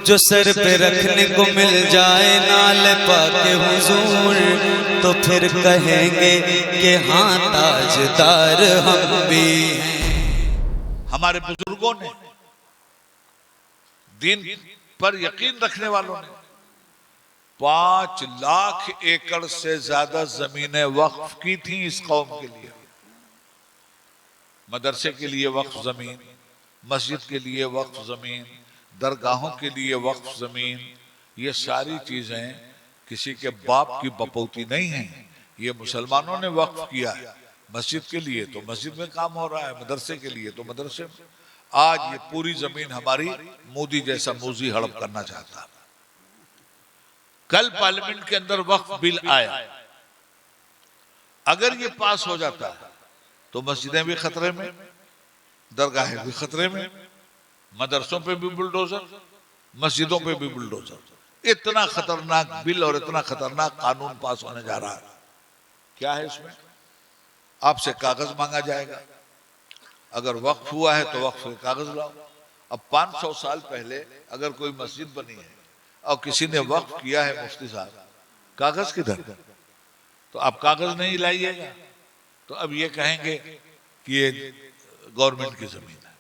जो सर पे रखने को मिल जाए नाल पाके हुजूर, तो फिर कहेंगे कि हाँ ताजदार हम भी हैं। हमारे बुजुर्गों ने, दीन पर यकीन रखने वालों ने 5 लाख एकड़ से ज्यादा जमीनें वक्फ की थी इस कौम के लिए। मदरसे के लिए वक्फ जमीन, मस्जिद के लिए वक्फ जमीन, दरगाहों के लिए वक्फ जमीन, ये सारी चीजें किसी के बाप की बपौती नहीं है, ये मुसलमानों ने वक्फ किया है। मस्जिद के लिए तो मस्जिद में काम हो रहा है, मदरसे के लिए तो मदरसे में। आज ये पूरी जमीन हमारी मोदी जैसा मूजी हड़प करना चाहता है। कल पार्लियामेंट के अंदर वक्फ बिल आया, अगर ये पास हो जाता है तो मस्जिदें भी खतरे में, दरगाहें भी खतरे में, मदरसों पे भी बुलडोजर, मस्जिदों पे भी बुलडोजर। इतना खतरनाक बिल और इतना खतरनाक कानून पास होने जा रहा है। क्या है इसमें? आपसे कागज मांगा जाएगा, अगर वक्फ हुआ है तो वक्फ के कागज लाओ। अब 500 साल पहले अगर कोई मस्जिद बनी है और किसी ने वक्फ किया है, मुफ्ती साहब, कागज किधर? तो आप कागज नहीं लाइएगा तो अब ये कहेंगे कि ये गवर्नमेंट की जमीन है,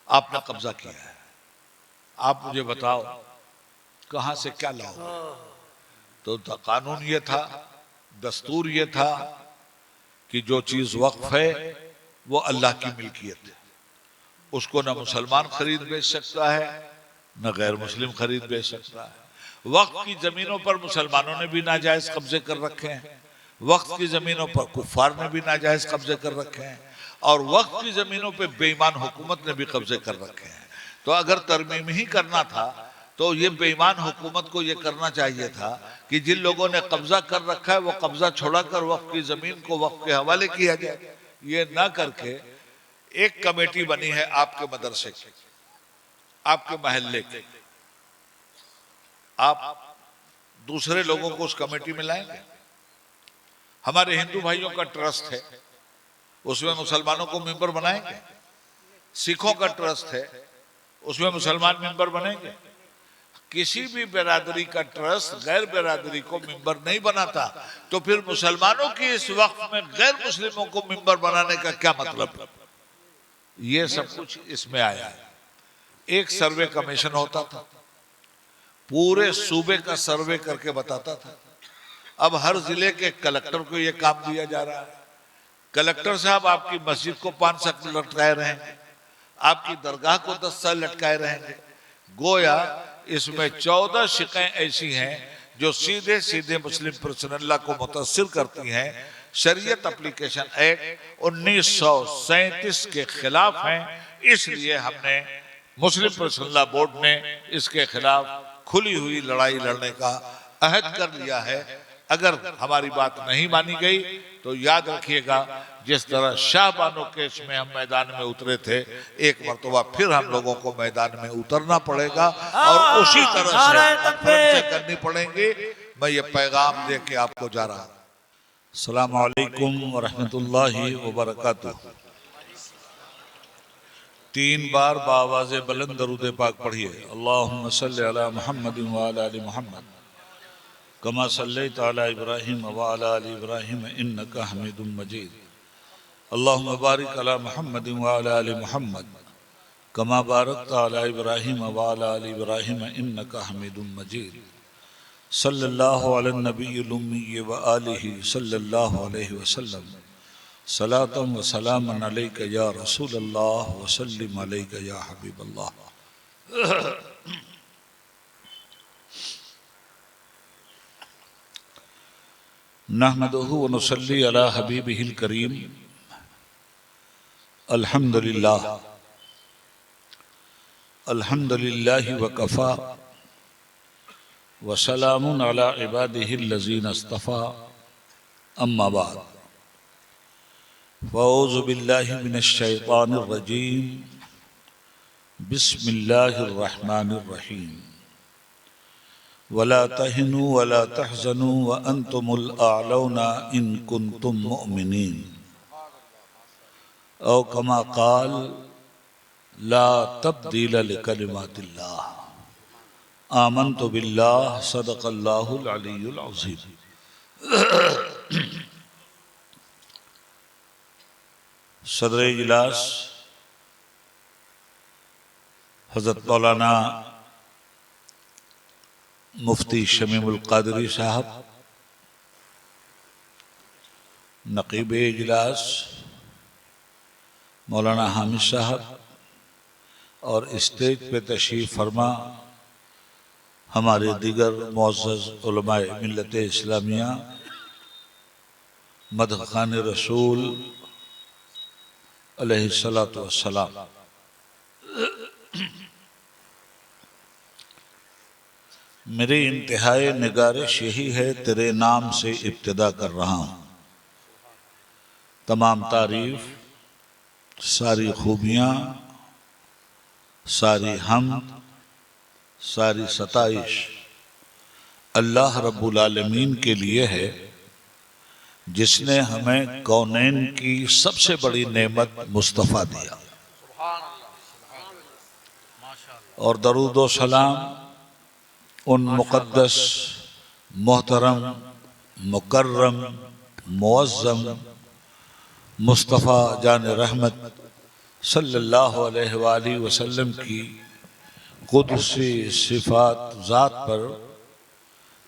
आपने कब्जा किया है। आप मुझे बताओ कहां से क्या लाओ? तो कानून ये था, दस्तूर ये था कि जो चीज वक्फ है वो अल्लाह की मिल्कियत है, उसको न मुसलमान खरीद बेच सकता है न गैर मुस्लिम खरीद बेच सकता है। वक्फ की जमीनों पर मुसलमानों ने भी नाजायज कब्जे कर रखे हैं, वक्फ की जमीनों पर कुफार ने भी नाजायज कब्जे कर रखे हैं, और वक्फ की जमीनों पे बेईमान हुकूमत ने भी कब्जे कर रखे हैं। तो अगर तरमीम ही करना था तो ये बेईमान हुकूमत को ये करना चाहिए था कि जिन लोगों ने कब्जा कर रखा है वो कब्जा छोड़ाकर वक्फ की जमीन को वक्फ के हवाले किया जाए। ये ना करके एक कमेटी बनी है आपके मदरसे की, आपके महल्ले की, आप दूसरे लोगों को उस कमेटी में लाएंगे। हमारे हिंदू भाइयों का ट्रस्ट है, उसमें मुसलमानों को मेंबर बनाएंगे। सिखों का ट्रस्ट है, उसमें मुसलमान मेंबर बनेंगे। किसी भी बिरादरी का ट्रस्ट गैर बिरादरी को मेंबर नहीं बनाता, तो फिर मुसलमानों की इस वक्त में गैर मुस्लिमों को मेंबर बनाने का क्या मतलब? ये सब कुछ इसमें आया है। एक सर्वे कमीशन होता था, पूरे सूबे का सर्वे करके बताता था। अब हर जिले के कलेक्टर को यह काम दिया जा रहा है। कलेक्टर साहब आपकी मस्जिद को 5 साल लटकाए रहेंगे, आपकी दरगाह को 10 साल लटकाए रहेंगे। गोया इसमें 14 शिकायतें ऐसी हैं जो सीधे सीधे मुस्लिम पर्सनल्ला को मुतासिर करती हैं। शरीयत एप्लीकेशन एक्ट 1937 के खिलाफ हैं, इसलिए हमने मुस्लिम पर्सनल्ला बोर्ड ने इसके खिलाफ खुली हुई लड़ाई लड़ने का अहद कर लिया है। अगर हमारी बात नहीं मानी गई तो याद रखिएगा, जिस तरह शाहबानो केस में हम मैदान में उतरे थे, एक मर्तबा फिर हम लोगों को मैदान में उतरना पड़ेगा और उसी तरह से करनी पड़ेंगी। मैं ये पैगाम दे के आपको जा रहा हूं। अस्सलामु अलैकुम व रहमतुल्लाहि व बरकातुहू। 3 बार बावाज़े बुलंद दरूद पाक पढ़िए। अल्लाहुम्मा सल्लि अला मुहम्मद व अला आलि मुहम्मद कमा सल्लैता अला इब्राहीम व अला आलि इब्राहीम इन्नका हमीदुम मजीद। अल्लाहुम्मा बारिक अला मुहम्मद व अला आलि मुहम्मद कमा बारकता अला इब्राहीम व अला आलि इब्राहीम इन्नका हमीदुम मजीद। सल्लल्लाहु अला नबिय्यिल उम्मी व आलिहि सल्लल्लाहु अलैहि वसल्लम। सलातम व सलामन अलैका या रसूलल्लाह व सल्लिम अलैका या हबीबल्लाह। नहमदुहु व नुसल्ली अला हबीबिहिल करीम। अल्हम्दुलिल्लाह अल्हम्दुलिल्लाहि व कफ़ा व सलामुन अला इबादिहिल्लज़ीना इस्तफ़ा। अम्मा बाद, फ़अऊज़ु बिल्लाहि मिनश शैतानिर रजीम। बिस्मिल्लाहिर रहमानिर रहीम। वला तहिनु वला तहज़नु व अंतुमुल आलौना इन कुंतुम मुअमिनीन। औ कमा क़ाल ला तब्दील लिकलिमातिल्लाह। आमन्तु बिल्लाह सदक़ल्लाहुल अलीयुल अज़ीम। सदर इजलास हज़रत मौलाना मुफ्ती शमीमुल क़ादरी साहब, नक़ीब इजलास मौलाना हामिद साहब और स्टेज पे तशरीफ़ फरमा हमारे दीगर मुअज़्ज़ज़ उलमाए मिल्लत इस्लामिया, मदख़ान रसूल अलैहिस्सलातु वस्सलाम, मेरी इंतहाई निगारिश यही है, तेरे नाम से इब्तिदा कर रहा हूँ। तमाम तारीफ, सारी खूबियाँ, सारी हमद, सारी सताइश अल्लाह रब्बुल आलमीन के लिए है, जिसने हमें कौनैन की सबसे बड़ी नेमत मुस्तफ़ा दिया। और दरूद व सलाम उन मुक़द्दस, मोहतरम, मुकर्रम, मुअज़्ज़म मुस्तफ़ा जान रहमत सल्लल्लाहु अलैहि वसल्लम की कुदसी सिफ़ात ज़ात पर,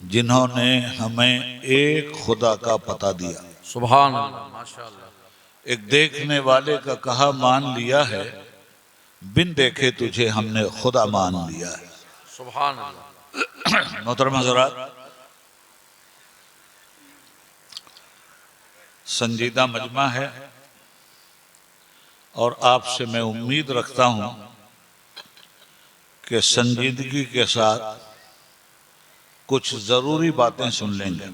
जिन्होंने हमें एक खुदा का पता दिया। सुभान अल्लाह, माशाअल्लाह। एक देखने वाले का कहा मान लिया है, बिन देखे तुझे हमने खुदा मान लिया है। सुभान अल्लाह। मोहतरम हज़रात, संजीदा मजमा है और आपसे मैं उम्मीद रखता हूं कि संजीदगी के साथ कुछ जरूरी बातें सुन लेंगे।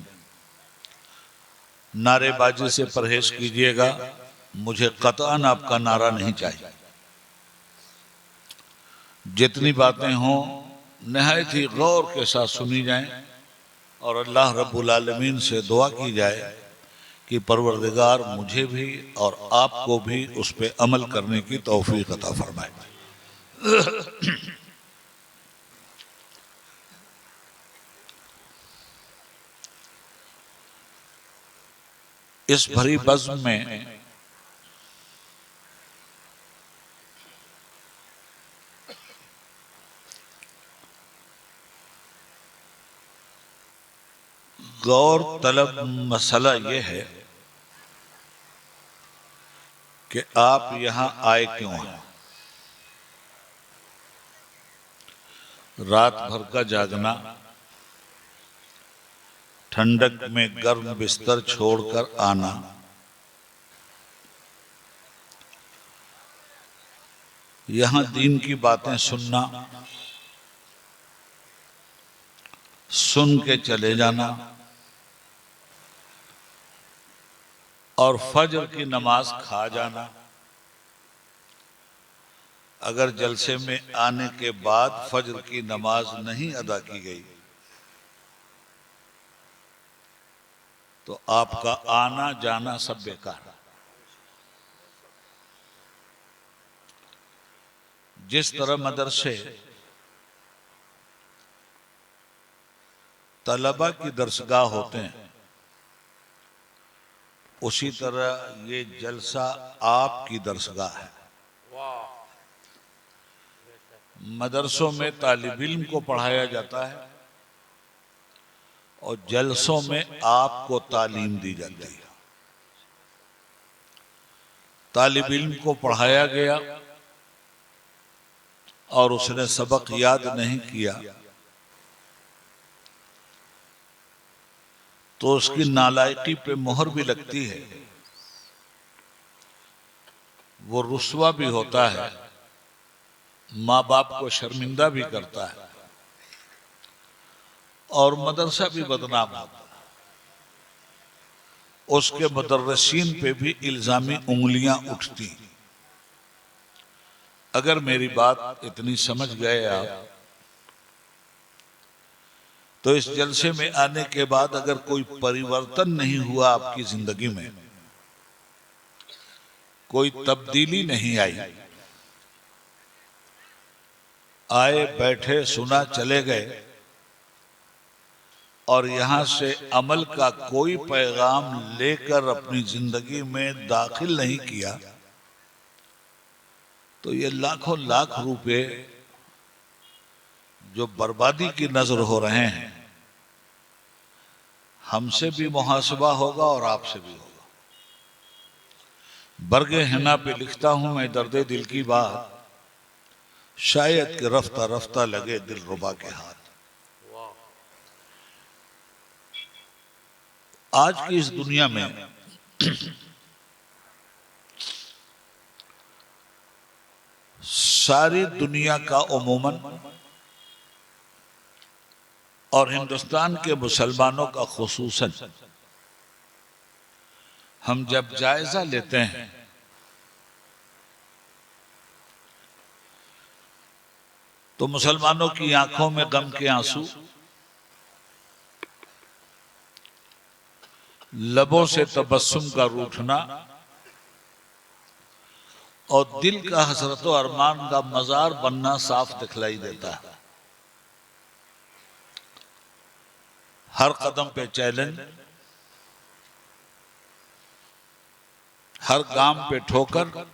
नारेबाजी से परहेज कीजिएगा, मुझे कतअन आपका नारा नहीं चाहिए। जितनी बातें हों नहायत ही गौर के साथ सुनी जाएं और अल्लाह रब्बुल आलमीन से दुआ की जाए कि परवरदिगार मुझे भी और आपको भी उस पे अमल करने की तौफीक अता फरमाए। इस भरी बज़्म में गौर तलब मसला ये है कि आप यहां आए क्यों हैं। रात भर का जागना, ठंडक में गर्म बिस्तर छोड़कर आना, यहां दीन की बातें सुनना, सुन के चले जाना और फजर की नमाज खा जाना। अगर जलसे में आने के बाद फजर की नमाज नहीं अदा की गई तो आपका आना जाना सब बेकार। जिस तरह मदरसे तलबा की दरसगाह होते हैं, उसी तरह ये जलसा आपकी दरसगाह है। मदरसों में तालिब इल्म को पढ़ाया जाता है और जलसों में आपको तालीम दी जाती है। तालिब इल्म को पढ़ाया गया और उसने सबक याद नहीं किया तो उसकी नालायकी पे मोहर भी लगती है, वो रुस्वा भी होता है, माँ बाप को शर्मिंदा भी करता है और मदरसा भी बदनाम होता है। उसके मुदर्रिसीन पे भी इल्जामी उंगलियां उठती। अगर मेरी बात इतनी समझ गए आप तो इस जलसे में आने के बाद अगर कोई परिवर्तन नहीं हुआ आपकी जिंदगी में, कोई तब्दीली नहीं आई, आए बैठे सुना चले गए और यहां से अमल का कोई पैगाम लेकर अपनी जिंदगी में दाखिल नहीं किया, तो ये लाखों लाख रुपए जो बर्बादी की नजर हो रहे हैं, हमसे भी मुहासबा होगा और आपसे भी होगा। बरगे हिना पे लिखता हूं मैं दर्दे दिल की बात, शायद कि रफ्ता रफ्ता लगे दिल रुबा के हाथ। आज की इस दुनिया में सारी दुनिया का उमूमन और हिंदुस्तान के मुसलमानों का खुसूसन हम जब जायजा लेते हैं तो मुसलमानों की आंखों में गम के आंसू, लबों से तबस्सुम का रूठना और दिल का हसरत व अरमान का मजार बनना साफ दिखलाई देता है। हर कदम पे चैलेंज, हर गाम पे ठोकर,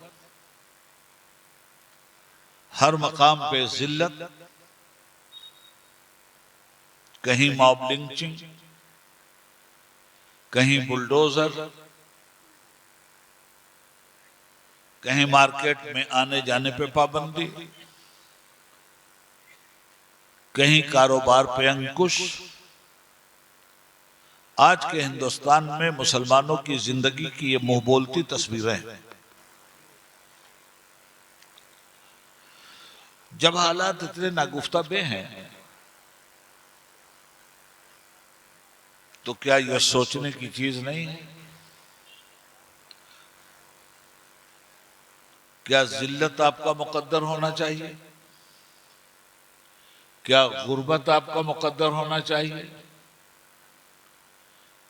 हर मकाम पे जिल्लत, कहीं मॉब लिंचिंग, कहीं बुलडोजर, कहीं मार्केट में आने जाने पे पाबंदी, कहीं कारोबार पे अंकुश। आज के हिंदुस्तान में मुसलमानों की जिंदगी की ये मुंह बोलती तस्वीरें हैं। जब हालात इतने नागुफ्ताबे हैं तो क्या यह सोचने की चीज नहीं है, क्या जिल्लत आपका मुकद्दर होना चाहिए? क्या गुर्बत आपका मुकद्दर होना चाहिए?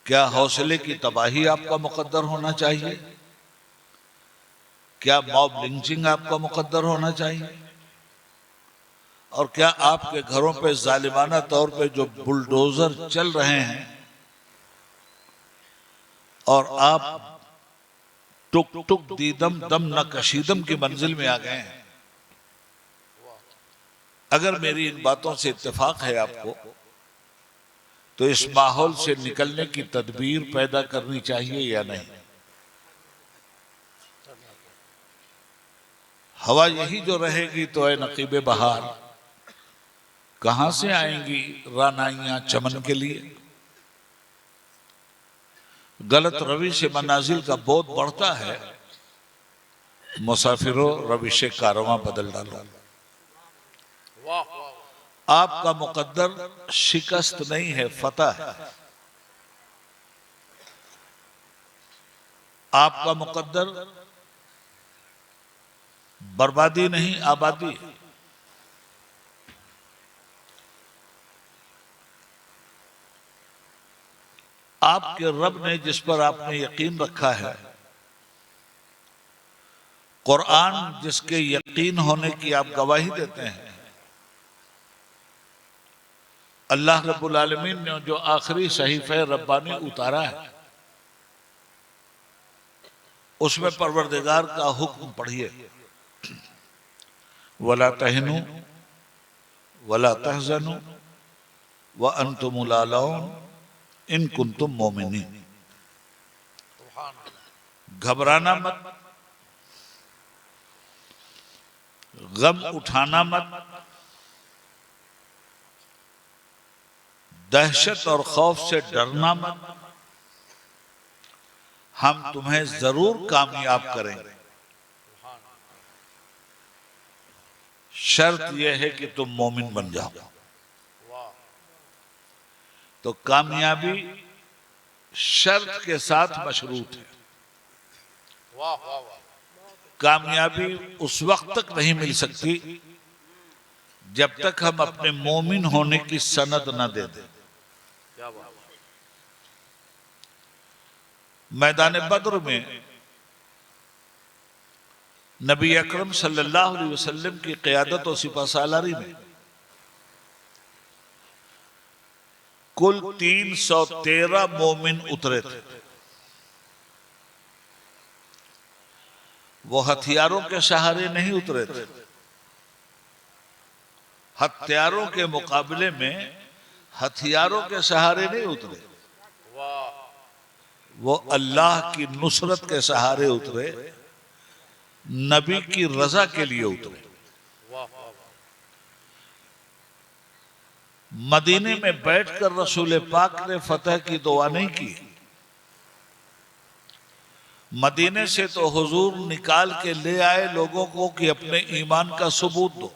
क्या हौसले की तबाही आपका मुकद्दर होना चाहिए? क्या मॉब लिंचिंग आपका मुकद्दर होना चाहिए? और क्या आपके घरों पे जालिमाना तौर पे जो बुलडोजर चल रहे हैं और आप टुक टुक दीदम दम न कशीदम की मंजिल में आ गए हैं? अगर मेरी इन बातों से इत्तेफाक है आपको, तो इस माहौल से निकलने की तदबीर पैदा करनी चाहिए या नहीं? हवा यही जो रहेगी तो ऐ नकीबे बहार, कहां से आएंगी रानाइयां चमन के लिए? गलत रवि से मनाजिल का बोध बढ़ता है, मुसाफिरों रविश कारवां बदल डालो। आपका मुकद्दर शिकस्त नहीं है, फतह है। आपका मुकद्दर बर्बादी नहीं, आबादी है। आपके रब ने जिस पर आपने यकीन रखा है, कुरान जिसके यकीन होने की आप गवाही देते हैं, अल्लाह रब्बुल आलमीन ने जो आखिरी सहीफे रब्बानी उतारा है, उसमें परवरदिगार का हुक्म पढ़िए, वला तहनु वला तहजनु व अंतुमुल आलौन इन कुंतुम मोमिनीन। घबराना मत, गम उठाना मत, दहशत और खौफ से डरना मत। हम तुम्हें जरूर कामयाब करेंगे। शर्त यह है कि तुम मोमिन बन जाओ। तो कामयाबी शर्त के साथ मशरूत है। कामयाबी उस वक्त तक नहीं मिल सकती जब तक हम अपने मोमिन होने की सनद न दे दें। मैदान बद्र में नबी अकरम सल्लल्लाहु अलैहि वसल्लम की क़यादत और सिपहसालारी में कुल 313 मोमिन उतरे थे। वो हथियारों के सहारे नहीं उतरे थे। हथियारों के मुकाबले में हथियारों के सहारे नहीं उतरे, वो अल्लाह की नुसरत के सहारे उतरे, नबी की रजा के लिए उतरे। मदीने में बैठकर रसूल पाक ने फतह की दुआ नहीं की। मदीने से तो हुजूर निकाल के ले आए लोगों को कि अपने ईमान का सबूत दो,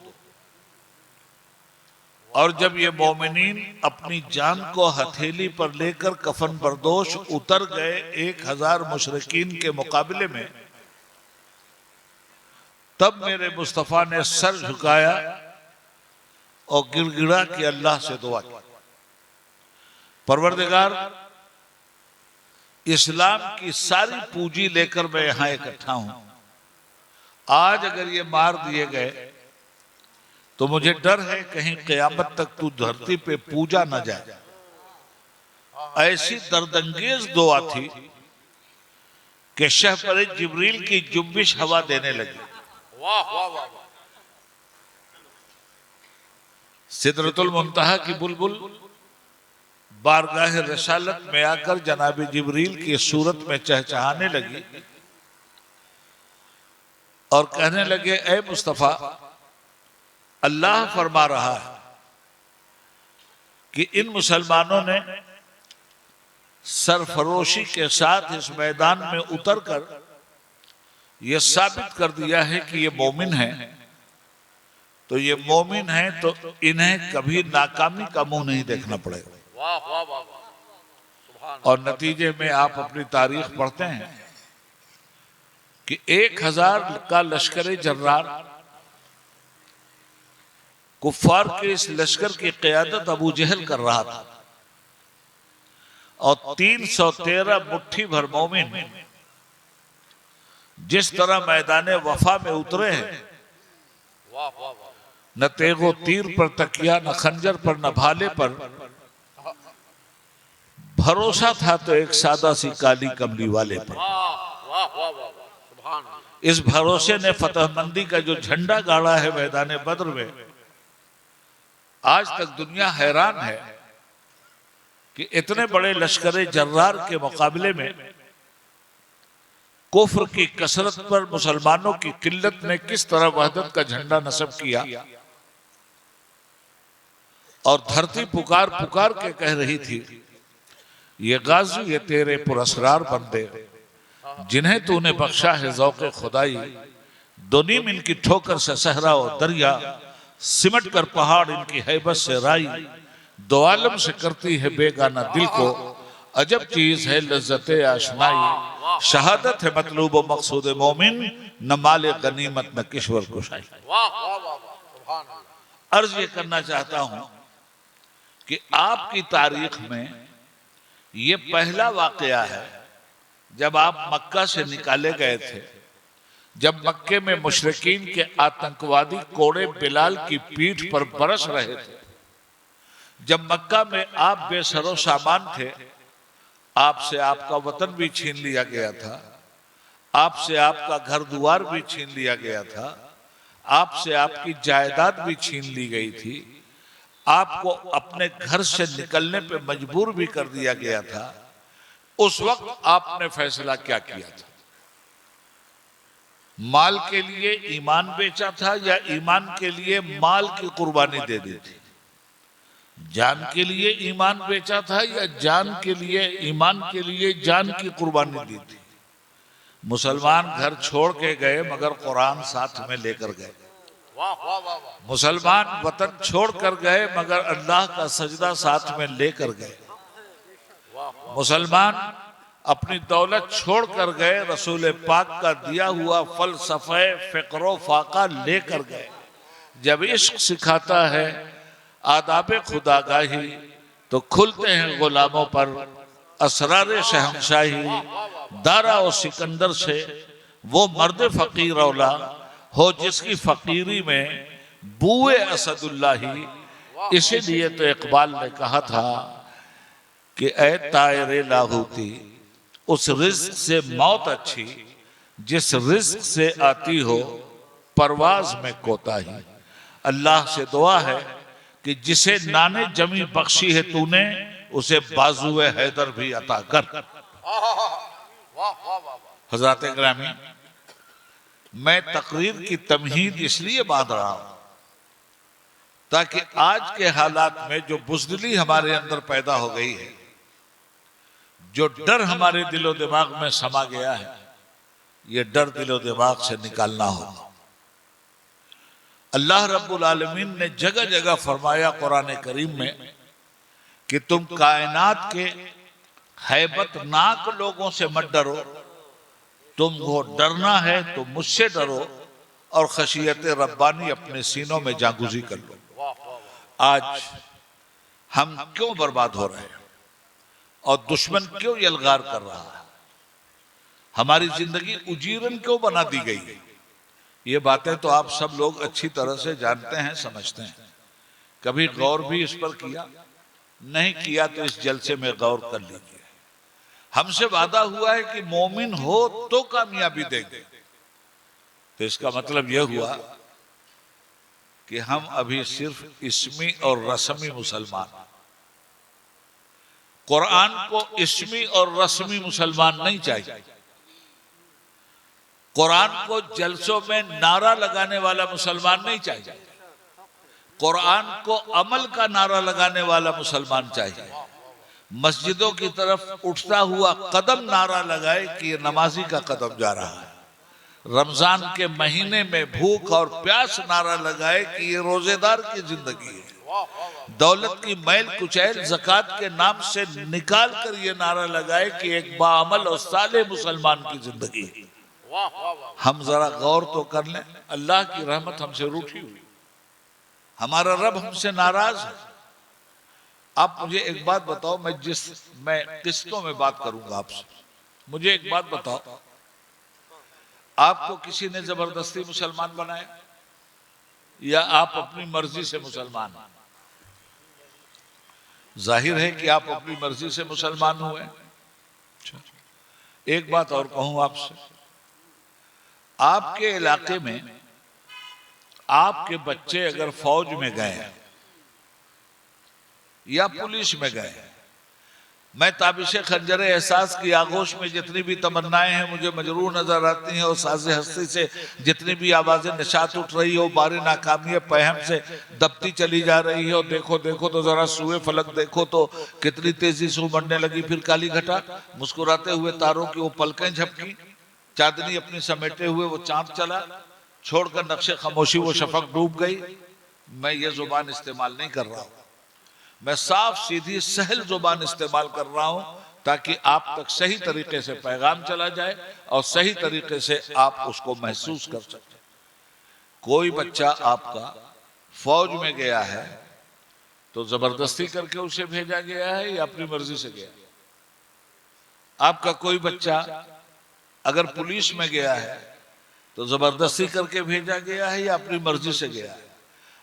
और जब ये मोमिनीन अपनी जान को हथेली पर लेकर कफन बर्दोश उतर गए 1000 मुशरिकीन के मुकाबले में, तब मेरे मुस्तफा ने सर झुकाया और गिड़गिड़ा कि अल्लाह से दुआ की, परवरदिगार इस्लाम की सारी पूंजी लेकर मैं यहां इकट्ठा हूं। आज अगर ये मार दिए गए तो मुझे डर है कहीं क़यामत तक तू धरती पे पूजा न जाए। ऐसी दर्दंगेज दुआ थी कि शह पर जिब्रील की जुम्बिश हवा देने लगी। वाह वाह वाह। सिदरतुल मुंतहा की बुलबुल बारगाह रसालत में आकर जनाब जिब्रील की सूरत में चहचहाने लगी और कहने लगे, ऐ मुस्तफा, अल्लाह फरमा रहा है कि इन मुसलमानों ने सरफरोशी के साथ इस मैदान में उतरकर यह साबित कर दिया है कि ये मोमिन हैं। तो ये मोमिन हैं तो इन्हें कभी नाकामी का मुंह नहीं देखना पड़ेगा। वाह वाह वाह वाह। और नतीजे में आप अपनी तारीख पढ़ते हैं कि 1000 का लश्कर जर्रार, कुफ्फार के इस लश्कर की क़यादत अबू जहल कर रहा था, और 313 मुट्ठी भर मोमिन जिस तरह मैदान वफा में उतरे हैं, वाह वाह वाह। न तेगो तीर पर तकिया, न खंजर पर, न भाले पर भरोसा था तो एक सादा सी काली कमली वाले पर। वाह वाह वाह वाह। सुभान अल्लाह। इस भरोसे ने फतहमंदी का जो झंडा गाड़ा है मैदान बद्र में, आज तक दुनिया हैरान है कि इतने बड़े लश्कर जर्रार के मुकाबले में कुफ्र की कसरत पर मुसलमानों की किल्लत ने किस तरह वहदत का झंडा नस्ब किया। और धरती पुकार पुकार के कह रही थी, ये गाजी, ये तेरे पुरस्कार बंदे जिन्हें तूने बख्शा है ज़ौक़े खुदाई, दोनीम इनकी ठोकर से सहरा और दरिया, सिमट कर पहाड़ इनकी हैबत से राई, दो आलम से करती है बेगाना दिल को, अजब चीज है लज्जते आशनाई, शहादत है मतलूब व मकसूद मोमिन, न माले गनीमत न किश्वर कुशाई। वाह वाह वाह। सुभान अल्लाह। अर्ज ये करना चाहता हूं कि आपकी तारीख में ये पहला वाकया है जब आप मक्का से निकाले गए थे, जब मक्के में मुशरिकीन के आतंकवादी कोड़े बिलाल की पीठ पर बरस रहे थे, जब मक्का में आप बेसरो सामान थे, आपसे आपका वतन भी छीन लिया गया था, आपसे आपका घर द्वार भी छीन लिया गया था, आपसे आपकी जायदाद भी छीन ली गई थी, आपको अपने घर से निकलने पे मजबूर भी कर दिया गया था। उस वक्त आपने फैसला क्या किया था? माल के लिए ईमान बेचा था या ईमान के लिए माल की कुर्बानी दे दी थी? जान के लिए ईमान बेचा था या जान के लिए ईमान के लिए जान की कुर्बानी दी थी? मुसलमान घर छोड़ के गए मगर कुरान साथ में लेकर गए। वाह वाह वाह वाह। मुसलमान वतन छोड़ कर गए मगर अल्लाह का सजदा साथ में लेकर गए। मुसलमान अपनी दौलत छोड़ कर गए, रसूल पाक का दिया हुआ फलसफे फिक्रो फाका लेकर गए। जब इश्क सिखाता है आदाबे खुदागाही तो खुलते हैं गुलामों पर असरार शहंशाही। दारा और सिकंदर से वो मर्द फकीर औला हो जिसकी फकीरी में बूए असदुल्लाही। इसीलिए तो इकबाल ने कहा था कि ऐ तायरे लाहूती, उस रिज्क से मौत अच्छी जिस रिज्क से आती हो परवाज में कोताही। अल्लाह से दुआ है कि जिसे नाने जमी बख्शी है तूने, उसे बाजुए हैदर भी अता कर। हजरत ग्रामी, मैं तकरीर की तमहीद इसलिए बांध रहा हूं ताकि आज के हालात में जो बुज़दिली हमारे अंदर पैदा हो गई है, जो डर हमारे दिलो दिमाग में समा गया है, ये डर दिलो दिमाग से निकालना होगा। अल्लाह रब्बुल आलमीन ने जगह जगह फरमाया कुरान करीम में कि तुम कायनात के हैबतनाक लोगों से मत डरो, तुमको डरना है तो मुझसे डरो और खशियत रब्बानी अपने सीनों में जागुजी कर लो। आज हम क्यों बर्बाद हो रहे हैं और दुश्मन क्यों यलगार कर रहा है, हमारी जिंदगी उजीरन क्यों बना दी गई है, ये बातें तो आप सब लोग अच्छी तरह से जानते हैं, समझते हैं। कभी गौर भी इस पर किया? नहीं किया तो इस जलसे में गौर कर लीजिए। हमसे वादा हुआ है कि मोमिन हो तो कामयाबी देंगे, तो इसका मतलब यह हुआ कि हम अभी सिर्फ इस्मी और रस्मी मुसलमान, कुरान को इस्मी और रस्मी मुसलमान नहीं चाहिए। कुरान को जलसों में नारा लगाने वाला मुसलमान नहीं चाहिए, कुरान को अमल का नारा लगाने वाला मुसलमान चाहिए। मस्जिदों की तरफ उठता हुआ कदम नारा लगाए कि ये नमाजी का कदम जा रहा है, रमजान के महीने में भूख और प्यास नारा लगाए कि ये रोजेदार की जिंदगी है, दौलत की मैल कुचैल ज़कात के नाम से निकाल कर ये नारा लगाए कि एक बाअमल और साले मुसलमान की जिंदगी है। हम जरा गौर तो कर लें, अल्लाह की रहमत हमसे रूठी हुई, हमारा रब हमसे नाराज है। आप मुझे एक बात बताओ, मैं किस्तों में बात करूंगा आपसे, मुझे एक बात बताओ, आपको किसी ने जबरदस्ती मुसलमान बनाया या आप अपनी मर्जी से मुसलमान हैं? जाहिर है कि आप अपनी मर्जी से मुसलमान हुए। एक बात और कहूं आपसे, आपके इलाके में आपके बच्चे अगर फौज में गए या पुलिस में गए, मैं ताबिश खंजर एहसास की आगोश में जितनी भी तमन्नाएं हैं मुझे मजरूर नजर आती हैं, और साज़े हस्ती से जितनी भी आवाजें निशात उठ रही हो, बारे नाकामी पहम से दबती चली जा रही है। और देखो देखो तो जरा सुए फलक देखो तो कितनी तेजी से उमड़ने लगी, फिर काली घटा, मुस्कुराते हुए तारों की वो पलकें झपकी, चांदनी अपनी समेटे हुए वो चांद चला, छोड़कर नक्शे खामोशी वो शफक डूब गई। मैं ये जुबान इस्तेमाल नहीं कर रहा हूं, मैं साफ सीधी सहल जुबान इस्तेमाल कर रहा हूं ताकि आप तक सही तरीके से पैगाम चला जाए और सही तरीके से आप उसको महसूस कर सकें। कोई बच्चा आपका फौज में गया है तो जबरदस्ती करके उसे भेजा गया है या अपनी मर्जी से गया? आपका कोई बच्चा अगर पुलिस में गया है तो जबरदस्ती करके भेजा गया है या अपनी मर्जी से गया है?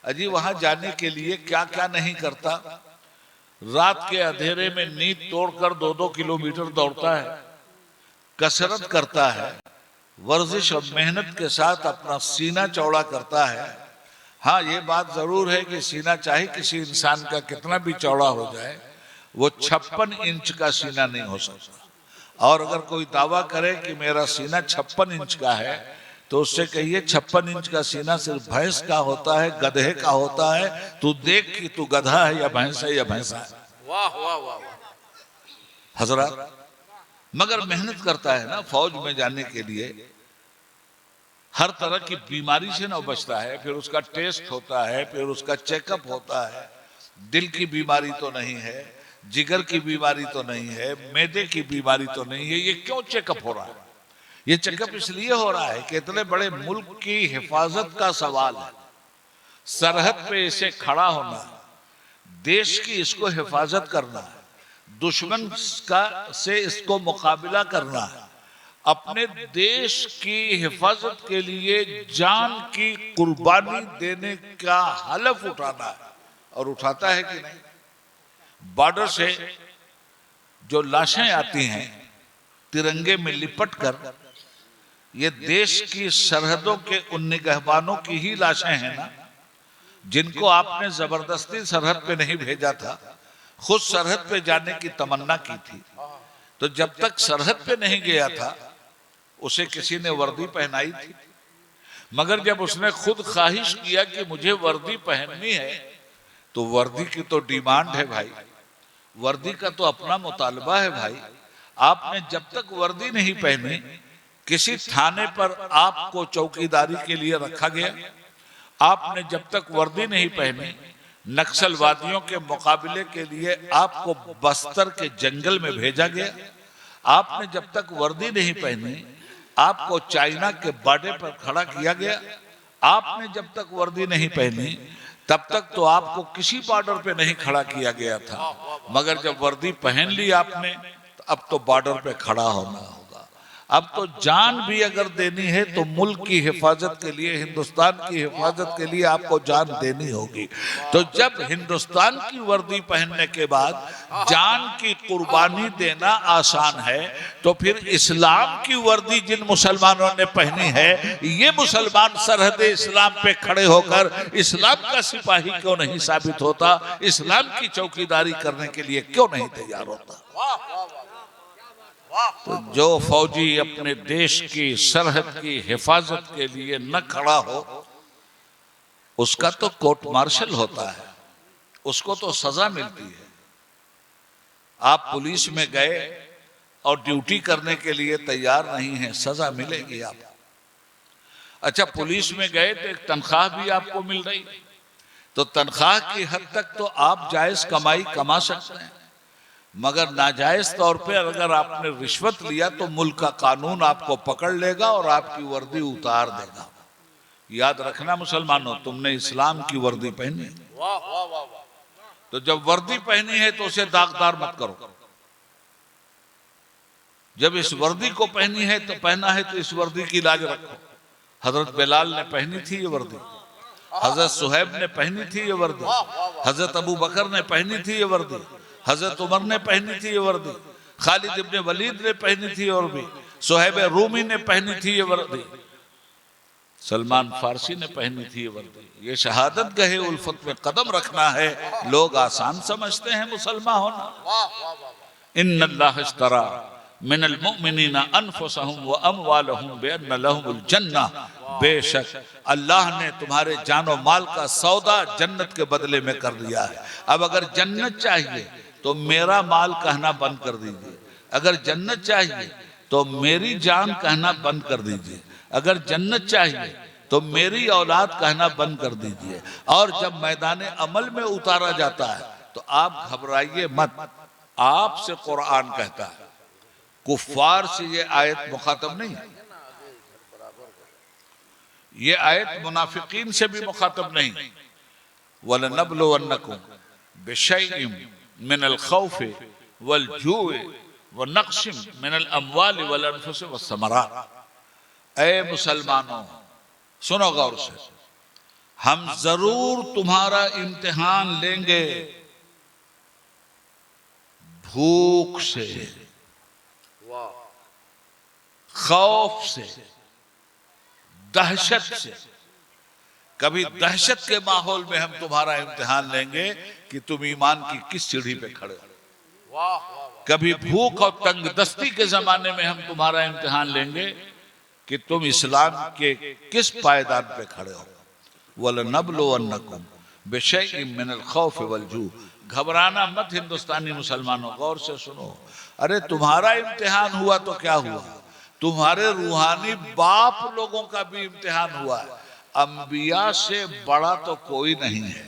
अजी वहां जाने के लिए क्या क्या नहीं करता, रात के अंधेरे में नींद तोड़कर 2-2 किलोमीटर दौड़ता है, कसरत करता है, वर्जिश और मेहनत के साथ अपना सीना चौड़ा करता है। हाँ, ये बात जरूर है कि सीना चाहे किसी इंसान का कितना भी चौड़ा हो जाए, वो 56 इंच का सीना नहीं हो सकता। और अगर कोई दावा करे कि मेरा सीना 56 इंच का है तो उससे कहिए 56 इंच का सीना सिर्फ भैंस का होता है, गधे का होता है। तू देख कि तू गधा है या भैंस है या भैंसा है। वाह वाह वाह हजरत, मगर मेहनत करता है ना फौज में जाने के लिए, हर तरह की बीमारी से ना बचता है, फिर उसका टेस्ट होता है, फिर उसका चेकअप होता है। दिल की बीमारी तो नहीं है, जिगर की बीमारी तो नहीं है, मैदे की बीमारी तो नहीं है। ये क्यों चेकअप हो रहा है? ये चेकअप इसलिए हो रहा है कि इतने बड़े मुल्क की हिफाजत का सवाल है, सरहद पे इसे खड़ा होना है, देश की इसको हिफाजत करना है, दुश्मन का से इसको मुकाबला करना है। अपने देश की हिफाजत के लिए जान की कुर्बानी देने का हलफ उठाना है, और उठाता है कि नहीं। बॉर्डर से जो लाशें आती हैं तिरंगे में लिपट कर, ये देश की सरहदों के उन निगहबानों की ही लाशें हैं ना, जिनको आपने जबरदस्ती सरहद पे नहीं भेजा था, खुद सरहद पे जाने की तमन्ना की थी। तो जब तक सरहद पे नहीं गया था उसे किसी ने वर्दी पहनाई थी, मगर जब उसने खुद ख्वाहिश किया कि मुझे वर्दी पहननी है, तो वर्दी की तो डिमांड है भाई, वर्दी का तो अपना मुतालबा है भाई। आपने जब तक वर्दी नहीं पहनी, किसी थाने पर आपको चौकीदारी के लिए रखा गया, आपने जब तक वर्दी नहीं पहनी, नक्सलवादियों के मुकाबले के लिए आपको बस्तर के जंगल में भेजा गया, आपने जब तक वर्दी नहीं पहनी, आपको चाइना के बॉर्डर पर खड़ा किया गया, आपने जब तक वर्दी नहीं पहनी, तब तक तो आपको किसी बॉर्डर पे नहीं खड़ा किया गया था, मगर जब वर्दी पहन ली आपने, तो अब तो बॉर्डर पे खड़ा होना होगा। अब तो जान भी अगर देनी है तो मुल्क की हिफाजत के लिए, हिंदुस्तान की हिफाजत के लिए आपको जान देनी होगी। तो जब हिंदुस्तान की वर्दी पहनने के बाद जान की कुर्बानी देना आसान है, तो फिर इस्लाम की वर्दी जिन मुसलमानों ने पहनी है, ये मुसलमान सरहद इस्लाम पे खड़े होकर इस्लाम का सिपाही क्यों नहीं साबित होता, इस्लाम की चौकीदारी करने के लिए क्यों नहीं तैयार होता। तो जो फौजी अपने देश की सरहद की हिफाजत के लिए न खड़ा हो, उसका तो कोर्ट मार्शल होता है, उसको तो सजा मिलती है। आप पुलिस में गए और ड्यूटी करने के लिए तैयार नहीं है, सजा मिलेगी आपको। अच्छा, पुलिस में गए तो एक तनख्वाह भी आपको मिल रही, तो तनख्वाह की हद तक तो आप जायज कमाई कमा सकते हैं, मगर नाजायज तौर पे अगर आपने रिश्वत लिया तो मुल्क का कानून आपको पकड़ लेगा और आपकी वर्दी उतार देगा। याद रखना मुसलमानों, तुमने इस्लाम की वर्दी पहनी, तो जब वर्दी पहनी है तो उसे दागदार मत करो। जब इस वर्दी को पहनी है तो पहना है तो इस वर्दी की लाज रखो। हजरत बिलाल ने पहनी थी ये वर्दी, हजरत सुहैब ने पहनी थी ये वर्दी, हजरत अबू बकर ने पहनी थी ये वर्दी, हजरत उमर ने पहनी थी ये वर्दी, खालिद इब्ने वलीद ने पहनी थी, और भी सुहैब रूमी ने पहनी थी ये वर्दी, सलमान फारसी ने पहनी थी ये वर्दी। ये शहादत गहे उल्फत में कदम रखना है। लोग आसान समझते हैं मुसलमान होना। इन्नल्लाह इश्तरा मिनल मुमिनीना अनफुसहुम व अमवालहुम बिअन्न लहुमुल जन्नह, बेशक अल्लाह ने तुम्हारे जानो माल का सौदा जन्नत के बदले में कर दिया है। अब अगर जन्नत चाहिए तो मेरा माल कहना बंद कर दीजिए, अगर जन्नत चाहिए तो मेरी जान कहना बंद कर दीजिए, अगर जन्नत चाहिए तो मेरी औलाद कहना बंद कर दीजिए। और जब मैदान अमल में उतारा जाता है तो आप घबराइए मत। आपसे कुरान कहता है, कुफ्फार से ये आयत मुखातब नहीं है, ये आयत मुनाफिकीन से भी मुखातब नहीं। वलनब्लुवन्नकुम बिशैइन मिनल खौफि वल जूइ व नक्सिम मिनल अमवालि वल अनफुसि वस्समरात। ऐ मुसलमानों सुनो गौर से, हम जरूर तुम्हारा इम्तिहान लेंगे भूख से, खौफ से, दहशत से। कभी दहशत के माहौल में हम तुम्हारा इम्तिहान लेंगे कि तुम ईमान की किस सीढ़ी पे खड़े हो। कभी भूख और तंगदस्ती के जमाने में हम तुम्हारा इम्तिहान लेंगे कि तुम इस्लाम के किस पायदान पे खड़े हो। वलनब्लुवन्नकुम बिशैइन मिनल खौफि वल जू। घबराना मत हिंदुस्तानी मुसलमानों, गौर से सुनो। अरे तुम्हारा इम्तिहान हुआ तो क्या हुआ, तुम्हारे रूहानी बाप लोगों का भी इम्तिहान हुआ है। अंबिया से बड़ा तो कोई नहीं है,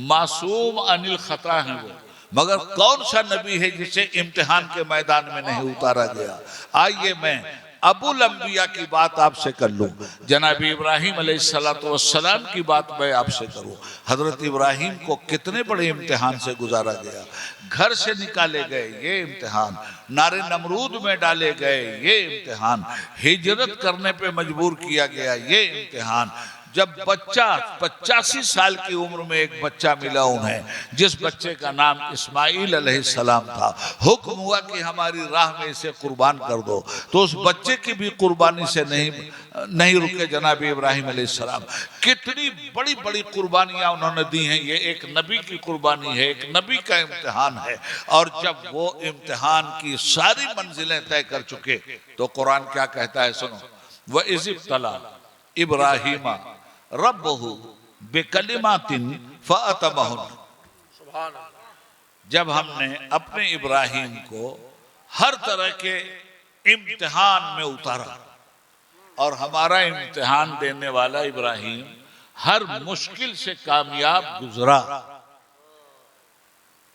मासूम अनिल खता है वो, मगर कौन सा नबी है जिसे इम्तिहान के मैदान में नहीं उतारा गया। आइए मैं अबुल अंबिया की बात आपसे कर लूं, जनाब इब्राहिम अलैहिस्सलाम की बात मैं आपसे करूं। हजरत इब्राहिम को कितने बड़े इम्तिहान से गुजारा गया। घर से निकाले गए ये इम्तिहान, नारे नमरूद में डाले गए ये इम्तिहान, हिजरत करने पे मजबूर किया गया ये इम्तिहान। जब बच्चा 85 साल की उम्र में एक बच्चा मिला उन्हें, जिस बच्चे का नाम इस्माइल अलैहिस्सलाम था, हुक्म हुआ कि हमारी राह में इसे कुर्बान कर दो, तो उस बच्चे की भी कुर्बानी से नहीं रुके जनाब इब्राहिम अलैहिस्सलाम। कितनी बड़ी बड़ी कुर्बानियां उन्होंने दी हैं। ये एक नबी की कुर्बानी है, एक नबी का इम्तिहान है। और जब वो इम्तिहान की सारी मंजिलें तय कर चुके तो कुरान क्या कहता है, सुनो। वह इज़्तला इब्राहिम रब्बहु बिकलिमातिन फअतमहुन। सुभान अल्लाह। जब हमने अपने इब्राहिम को हर तरह के इम्तिहान में उतारा और हमारा इम्तिहान देने वाला इब्राहिम हर मुश्किल से कामयाब गुजरा,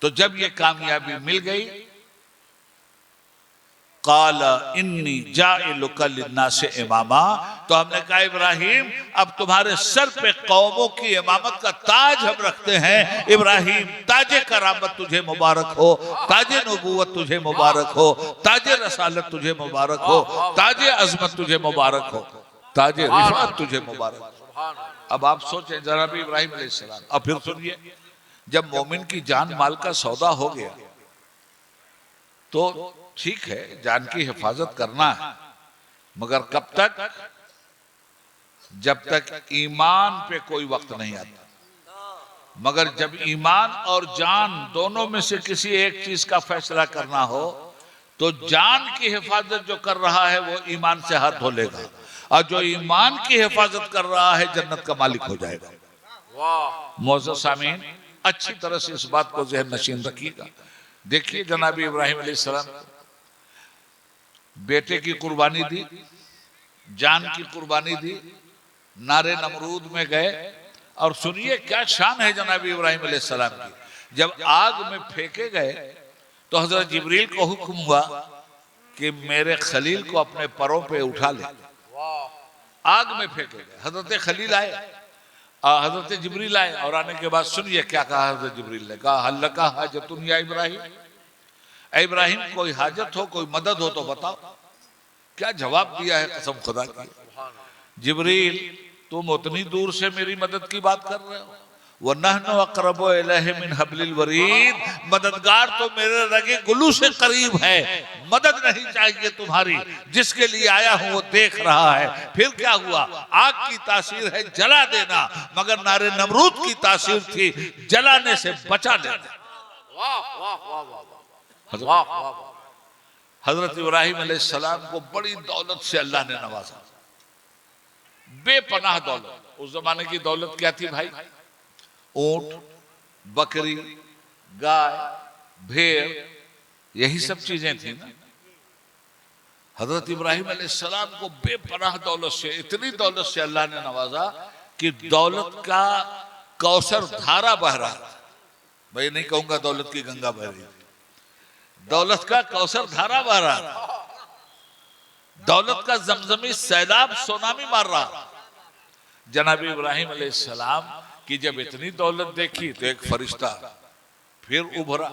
तो जब ये कामयाबी मिल गई, काला इन्नी जाइलुका लिन्नासि इमामा, तो हमने कहा इब्राहिम अब तुम्हारे सर पे कौमों की इमामत का ताज हम रखते हैं। इब्राहिम ताजे करामत तुझे मुबारक हो, ताजे नबूवत तुझे मुबारक हो, ताजे रसालत तुझे मुबारक हो, ताजे अजमत तुझे मुबारक हो, ताजे रिफात तुझे मुबारक हो। अब आप सोचें जनाब इब्राहिम अलैहिस्सलाम। अब फिर सुनिए, जब मोमिन की जान माल का सौदा हो गया तो ठीक है, जान की हिफाजत करना है, मगर कब तक? जब तक ईमान पे कोई वक्त नहीं आता। मगर जब ईमान और जान दोनों में से किसी एक चीज का फैसला करना हो, तो जान की हिफाजत जो कर रहा है वो ईमान से हाथ धो लेगा, और जो ईमान की हिफाजत कर रहा है जन्नत का मालिक हो जाएगा। मोअज़्ज़ज़ सामीन, अच्छी तरह से इस बात को ज़हन नशीन रखिएगा। देखिए जनाब इब्राहिम अलैहिस्सलाम बेटे की कुर्बानी दी, जान की कुर्बानी दी, नारे नमरूद में गए। और सुनिए क्या शान है जनाब इब्राहिम अलैहिस्सलाम की। जब आग में फेंके गए तो हजरत जिब्रील को हुक्म हुआ कि मेरे खलील को अपने परों पे उठा ले। आग में फेंके गए, हजरत खलील आए, हजरत जिब्रील आए, और आने के बाद सुनिए क्या कहा हजरत जिब्रील ने। कहा हल लका हाजतुन या इब्राहिम, इब्राहिम कोई हाजत हो, कोई मदद हो तो बताओ। क्या जवाब दिया है कसम खुदा की। जिब्रील तुम उतनी दूर से मेरी मदद की बात कर रहे हो, वनहनु अक़रबु इलैहि मिन हब्लिल वरीद, मददगार तो मेरे रगे गुलू से करीब है, मदद नहीं चाहिए तुम्हारी, जिसके लिए आया हूं वो देख रहा है। फिर क्या हुआ? आग की तासीर है जला देना, मगर नारे नमरूद की तासीर थी जलाने से बचा लेना। वाह वाह वाह वाह वाह वाह। हजरत इब्राहिम अलैहिस्सलाम को बड़ी दौलत से अल्लाह ने नवाजा, बेपनाह दौलत। उस जमाने की दौलत क्या थी भाई? ऊंट, बकरी, गाय, भेड़, यही सब चीजें थी ना। हजरत इब्राहिम अलैहिस्सलाम को बेपनाह दौलत से, इतनी दौलत से अल्लाह ने नवाजा कि दौलत का कौसर धारा बह रहा था। भाई नहीं कहूंगा दौलत की गंगा बह रही, दौलत का कौसर धारा बह रहा था। दौलत का जमजमी सैलाब सुनामी मार रहा। जनाब इब्राहिम अलैहिस्सलाम की जब इतनी दौलत देखी तो एक फरिश्ता फिर उभरा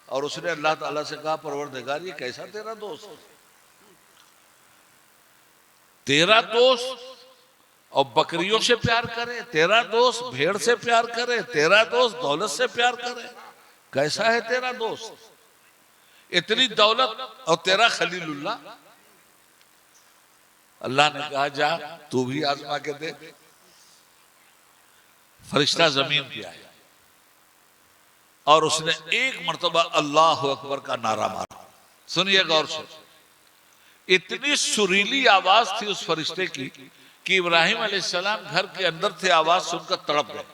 और उसने अल्लाह ताला से कहा, परवरदिगार ये कैसा तेरा दोस्त? तेरा दोस्त और बकरियों से प्यार करे, तेरा दोस्त भेड़ से प्यार करे, तेरा दोस्त दौलत से प्यार करे, कैसा है तेरा दोस्त? इतनी दौलत और तेरा खलीलुल्लाह। अल्लाह ने कहा जा तू भी आजमा के देख। फरिश्ता जमीन पे आया और उसने एक मर्तबा अल्लाह अकबर का नारा मारा। सुनिए गौर से, इतनी सुरीली आवाज थी उस फरिश्ते की कि इब्राहिम अलैहिस्सलाम घर के अंदर थे, आवाज सुनकर तड़प गए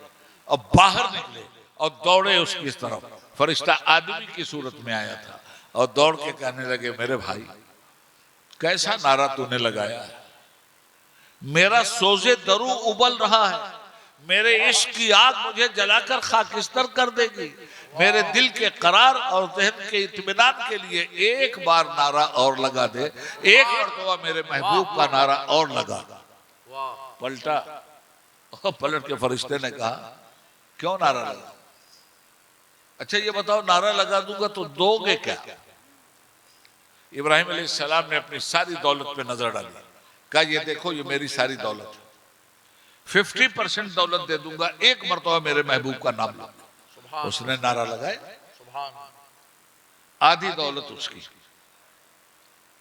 और बाहर निकले और दौड़े उसकी तरफ। फरिश्ता आदमी की सूरत में आया था और दौड़ के कहने लगे, मेरे भाई कैसा नारा तूने लगाया है? मेरा सोजे दरू उबल रहा है, मेरे इश्क की आग मुझे जलाकर खाकिस्तर कर देगी। मेरे दिल के करार और ज़हन के इत्मीनान के लिए एक बार नारा और लगा दे, एक मरतबा मेरे महबूब का नारा और लगा। पलटा, पलट के फरिश्ते ने कहा क्यों नारा लगा? अच्छा ये बताओ, नारा लगा दूंगा तो दोगे क्या? इब्राहिम अलैहिस्सलाम ने अपनी सारी दौलत पे नजर डाली, कहा ये देखो ये मेरी सारी दौलत है, 50% दौलत दे दूंगा, एक मरतबा मेरे महबूब का नाम लो। उसने नारा लगाया, आधी दौलत उसकी।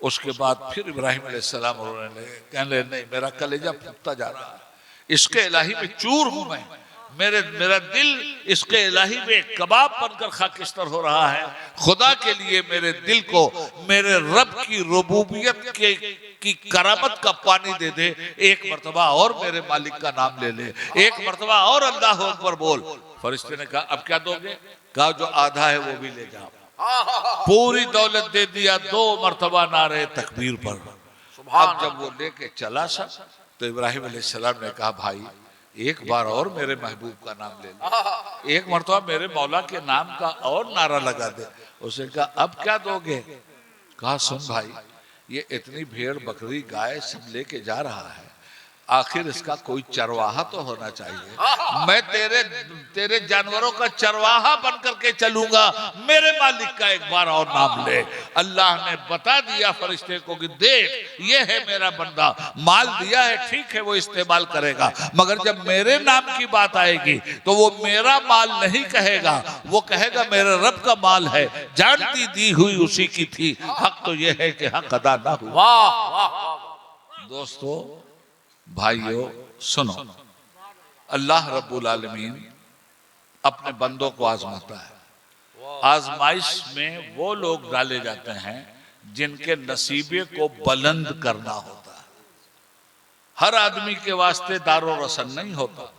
उसके बाद फिर इब्राहिम अलैहिस्सलाम कहने लगे नहीं, मेरा कलेजा फूटता जा रहा है, इसके इलाही में चूर हूं मैं, मेरा दिल इसके इलाही में कबाब बनकर खाकिस्तर हो रहा है। खुदा के लिए मेरे दिल को मेरे रब की रुबूबियत की करामत का पानी दे दे, एक मर्तबा और मेरे मालिक का नाम ले ले, एक मर्तबा और अल्लाह अकबर बोल। फरिश्ते ने कहा अब क्या दोगे? कहा जो आधा है वो भी ले जाओ। पूरी दौलत दे दिया, 2 मर्तबा नारे तकबीर पर। अब जब वो लेके चला सा तो इब्राहिम अलैहिस्सलाम ने कहा भाई एक बार और मेरे महबूब का नाम ले ले, एक मर्तबा मेरे मौला के नाम का और नारा लगा दे। उसने कहा अब क्या दोगे? कहा सुन भाई, ये इतनी भेड़ बकरी गाय सब लेके जा रहा है, आखिर इसका कोई चरवाहा तो होना चाहिए। मैं तेरे जानवरों का चरवाहा बन करके चलूंगा, मेरे मालिक का एक बार और नाम ले। अल्लाह ने बता दिया फरिश्ते को कि देख ये है मेरा बंदा, माल दिया है ठीक है वो इस्तेमाल करेगा, मगर जब मेरे नाम की बात आएगी तो वो मेरा माल नहीं कहेगा, वो कहेगा मेरे रब का माल है, जानती दी हुई उसी की थी, हक तो ये है कि हक अदा ना हुआ। दोस्तों भाइयों सुनो, अल्लाह रब्बुल आलमीन अपने बंदों को आजमाता है। आजमाइश में वो लोग डाले जाते हैं जिनके नसीबे को बुलंद करना होता है। हर आदमी के वास्ते दारो रसन नहीं होता।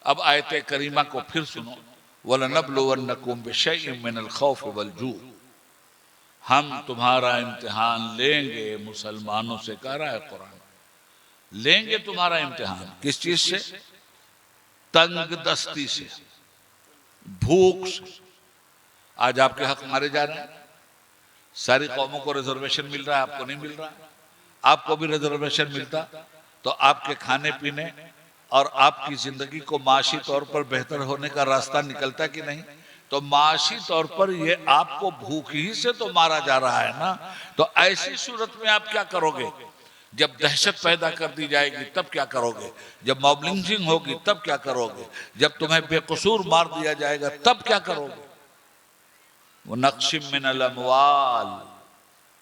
अब आयत करीमा को फिर सुनो, वलनब्लुवन्नकुम बिशैइन मिनल खौफ वल जू, हम तुम्हारा इम्तिहान लेंगे मुसलमानों से, कह रहा है कुरान, लेंगे तुम्हारा इम्तिहान। किस चीज से? तंग दस्ती से, भूख से। आज आपके हक मारे जा रहे हैं, सारी कौमों को रिजर्वेशन मिल रहा है, आपको नहीं मिल रहा है। आपको भी रिजर्वेशन मिलता तो आपके खाने पीने और आपकी जिंदगी को माशी तौर पर बेहतर होने का रास्ता निकलता कि नहीं? तो माशी तौर पर ये आपको भूख ही से तो मारा जा रहा है ना। तो ऐसी सूरत में आप क्या करोगे? जब दहशत पैदा कर दी जाएगी तब क्या करोगे? जब मॉब लिंचिंग होगी तब क्या करोगे? जब तुम्हें बेकसूर मार दिया जाएगा तब क्या करोगे? वो नक्शिम मिनल अमवाल,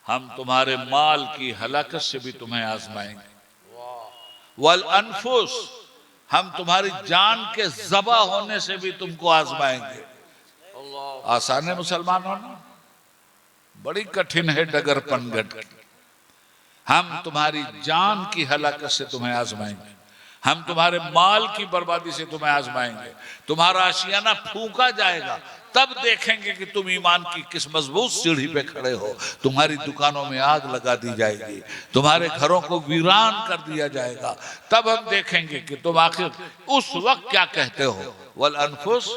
हम तुम्हारे माल की हलाकत से भी तुम्हें आजमाएंगे। वल अनफुस, हम तुम्हारी जान के ज़बा होने से भी तुमको आजमाएंगे। आसान है मुसलमान होना? बड़ी कठिन है डगर पनगट। हम तुम्हारी जान की हलाकत से तुम्हें आजमाएंगे, हम तुम्हारे माल की बर्बादी से तुम्हें आजमाएंगे। तुम्हारा आशियाना फूंका जाएगा तब देखेंगे कि तुम ईमान की किस मजबूत सीढ़ी पे खड़े हो। तुम्हारी दुकानों में आग लगा दी जाएगी, तुम्हारे घरों को वीरान कर दिया जाएगा, तब हम देखेंगे कि तुम आखिर उस वक्त क्या कहते हो। वल अनफुस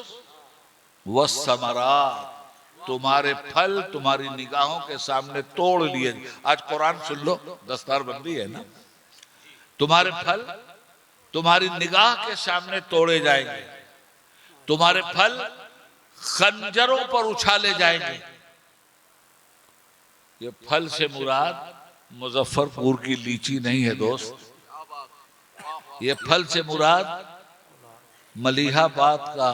वस्समरात, तुम्हारे फल तुम्हारी निगाहों के सामने तोड़ लिए। आज कुरान सुन लो, दस्तार बंदी है ना। तुम्हारे फल तुम्हारी निगाह के सामने तोड़े जाएंगे, तुम्हारे फल खंजरों पर उछाले जाएंगे। ये फल से मुराद मुजफ्फरपुर की लीची नहीं है दोस्त, ये फल से मुराद मलिहाबाद का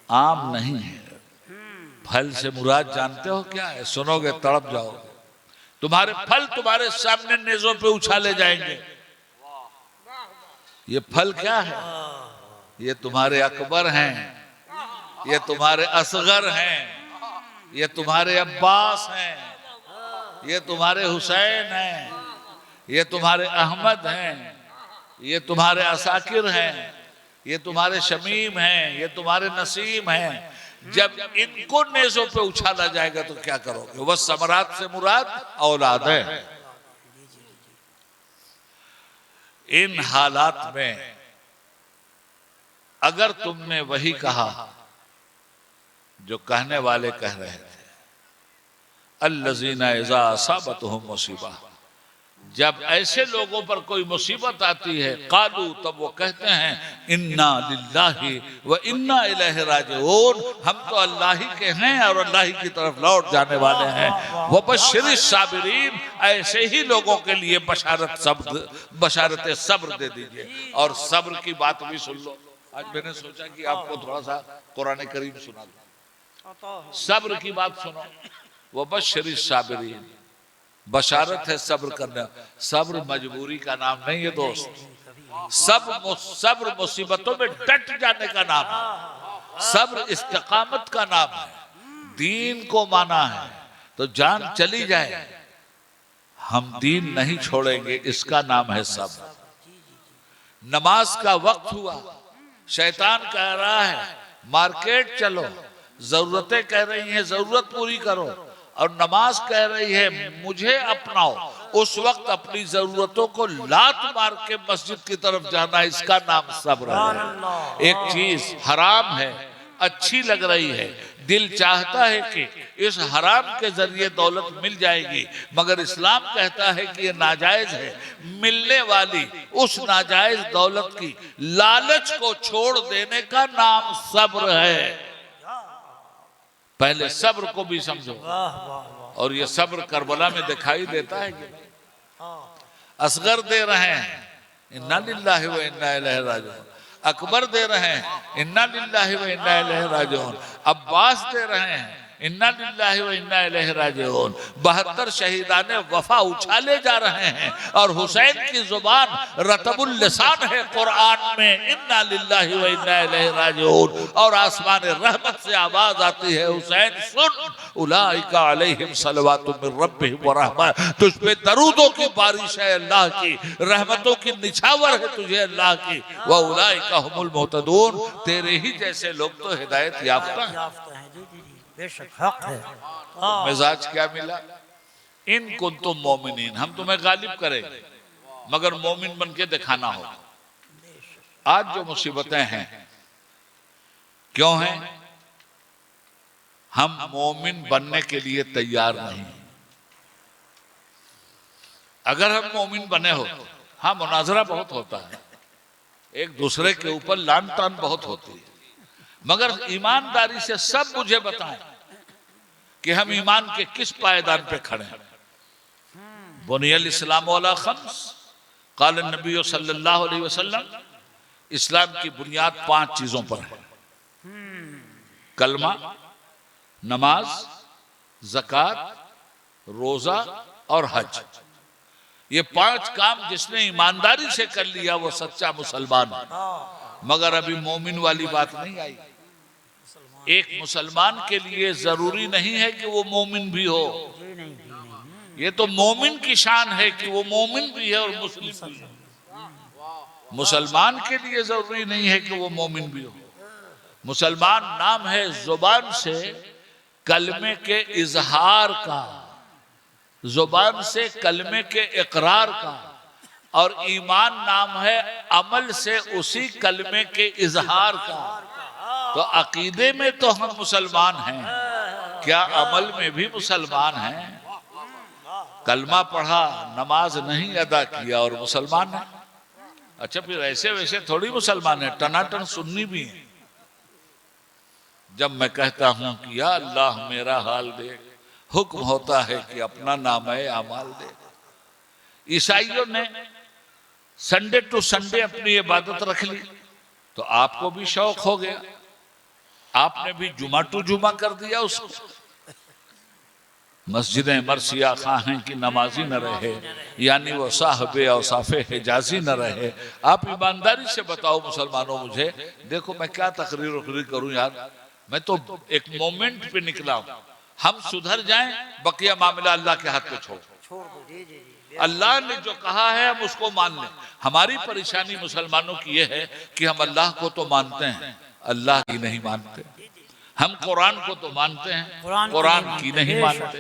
आम नहीं है। फल से मुराद जानते हो क्या है? सुनोगे तड़प जाओगे। तुम्हारे फल तुम्हारे सामने नेज़ों पे उछाले जाएंगे। ये फल क्या है? ये तुम्हारे अकबर हैं, ये तुम्हारे असगर हैं, ये तुम्हारे अब्बास हैं, ये तुम्हारे हुसैन हैं, ये तुम्हारे अहमद हैं, ये तुम्हारे असाकिर हैं, ये तुम्हारे शमीम हैं, ये तुम्हारे नसीम हैं। जब इनको नेज़ों पे उछाला जाएगा तो क्या करोगे? वह समरात से मुराद औलाद है। इन हालात में अगर तुमने वही कहा जो कहने वाले कह रहे थे, अल्लज़ीना इज़ा असाबतहुम मुसीबा, जब ऐसे लोगों पर कोई मुसीबत आती है, कालू, तब वो कहते हैं इन्ना लिल्लाहि व इन्ना इलैहि राजिऊन, हम तो अल्लाह ही के हैं और अल्लाह ही की तरफ लौट जाने वाले हैं। व बश्शिरिस साबिरीन, ऐसे ही लोगों के लिए बशारत सब्र दे दीजिए। और सब्र की बात भी सुन लो। आज मैंने सोचा कि आपको थोड़ा सा कुरान करीम सुना दूं। सब्र की बात सुनो। वो बश्शिरिस साबिरीन, बशारत है सब्र करना। सब्र मजबूरी का नाम नहीं है दोस्त। सब्र मुसीबतों में डट जाने का नाम है। सब्र इस्तिकामत का नाम है। दीन को माना है तो जान चली जाए, हम दीन नहीं छोड़ेंगे, इसका नाम है सब्र। नमाज का वक्त हुआ, शैतान कह रहा है मार्केट चलो, जरूरतें कह रही हैं जरूरत पूरी करो, और नमाज कह रही है मुझे अपनाओ। उस वक्त अपनी जरूरतों को लात मार के मस्जिद की तरफ जाना, इसका नाम सब्र है। एक चीज हराम है, अच्छी लग रही है, दिल चाहता है कि इस हराम के जरिए दौलत मिल जाएगी, मगर इस्लाम कहता है कि ये नाजायज है। मिलने वाली उस नाजायज दौलत की लालच को छोड़ देने का नाम सब्र है। पहले सब्र को भी समझो। और ये सब्र करबला में दिखाई देता है कि असगर दे रहे हैं इन्ना लिल्लाहि व इन्ना इलैहि राजिऊन, अकबर दे रहे हैं इन्ना लिल्लाहि व इन्ना इलैहि राजिऊन, अब्बास दे रहे हैं इन्ना लिल्लाहि व इन्ना इलैहि राजिऊन। 72 शहीदाने वफा उछाले जा रहे हैं, और हुसैन की जुबान रतबुल लिसान है कुरान में, इन्ना लिल्लाहि व इन्ना इलैहि राजिऊन। और आसमान रहमत से आवाज आती है, हुसैन सुन, उलाइका अलैहिम सलवातु मिर रब्बिहिम व रहमा, तुझ पे दरूदों की बारिश है अल्लाह की, रहमतों की निछावर है तुझे अल्लाह की, व उलाइका हुमुल मुहतदून, तेरे ही जैसे लोग तो हिदायत याफ्ता हैं। बेशक हक है। मिजाज क्या मिला, इन कुंतुम मोमिनीन, हम तुम्हें गालिब करेंगे मगर मोमिन बन के दिखाना होगा। आज जो मुसीबतें हैं क्यों हैं? हम मोमिन बनने के लिए तैयार नहीं। अगर हम मोमिन बने हो, हाँ मुनाजरा बहुत होता है, एक दूसरे के ऊपर लान तान बहुत होती है, मगर ईमानदारी से सब मुझे बताएं कि हम ईमान के किस पायदान पे खड़े हैं। बुनियल इस्लाम अला खम्स, क़ाल नबी सल्लल्लाहु अलैहि वसल्लम, इस्लाम की बुनियाद 5 चीजों पर है। कलमा, नमाज, ज़कात, रोजा और हज। ये 5 काम जिसने ईमानदारी से कर लिया वो सच्चा मुसलमान है। मगर अभी मोमिन वाली बात नहीं आई। एक मुसलमान के लिए जरूरी नहीं है कि वो मोमिन भी हो। ये तो मोमिन की शान है कि वो मोमिन भी है और मुस्लिम भी है। मुसलमान के लिए जरूरी नहीं है कि वो मोमिन भी हो। मुसलमान नाम है जुबान से कलमे के इजहार का, जुबान से कलमे के इकरार का, और ईमान नाम है अमल से उसी कलमे के इजहार का। तो अकीदे में तो हम मुसलमान हैं, क्या अमल में भी मुसलमान हैं? कलमा पढ़ा, नमाज नहीं अदा किया और मुसलमान है। अच्छा, फिर ऐसे वैसे थोड़ी मुसलमान है, टनाटन सुन्नी भी है। जब मैं कहता हूं कि या अल्लाह मेरा हाल देख, हुक्म होता है कि अपना नाम-ए अमाल दे। ईसाइयों ने संडे टू संडे अपनी इबादत रख ली, तो आपको भी शौक हो गया, आपने भी जुमा टू जुमा कर दिया उसको। मस्जिदें मरसिया खां की नमाजी न रहे, यानी वो साहबे औसाफे हिजाजी न रहे। आप ईमानदारी से बताओ मुसलमानों मुझे, देखो मैं क्या तकरीर करूं यार, मैं तो एक मोमेंट पे निकला हूं। हम सुधर जाएं, बकिया मामला अल्लाह के हाथ पे छोड़ दो। अल्लाह ने जो कहा है हम उसको मान लें। हमारी परेशानी मुसलमानों की यह है कि हम अल्लाह को तो मानते हैं, अल्लाह की नहीं मानते। हम कुरान को तो मानते हैं, कुरान की नहीं मानते।